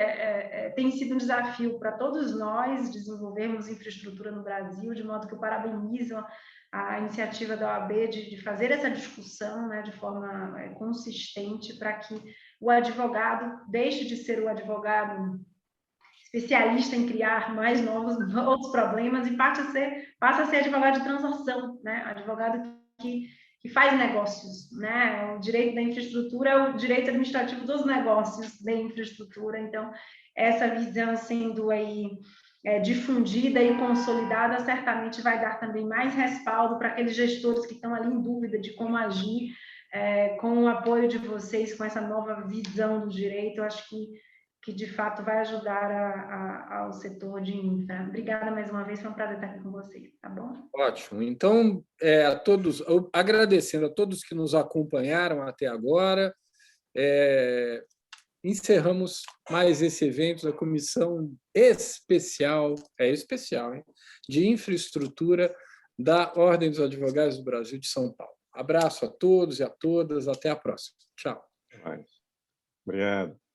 tem sido um desafio para todos nós desenvolvermos infraestrutura no Brasil, de modo que eu parabenizo a iniciativa da OAB de fazer essa discussão, né, de forma consistente, para que o advogado deixe de ser o advogado especialista em criar mais outros problemas e passa a ser advogado de transação, né? Advogado que faz negócios, né? O direito da infraestrutura é o direito administrativo dos negócios da infraestrutura. Então, essa visão sendo aí difundida e consolidada, certamente vai dar também mais respaldo para aqueles gestores que estão ali em dúvida de como agir, com o apoio de vocês, com essa nova visão do direito. Eu acho que de fato vai ajudar ao setor de infra. Obrigada mais uma vez, foi um prazer estar aqui com vocês, tá bom? Ótimo. Então, a todos, agradecendo a todos que nos acompanharam até agora, encerramos mais esse evento da Comissão Especial, hein? De Infraestrutura da Ordem dos Advogados do Brasil de São Paulo. Abraço a todos e a todas, até a próxima. Tchau. Obrigado.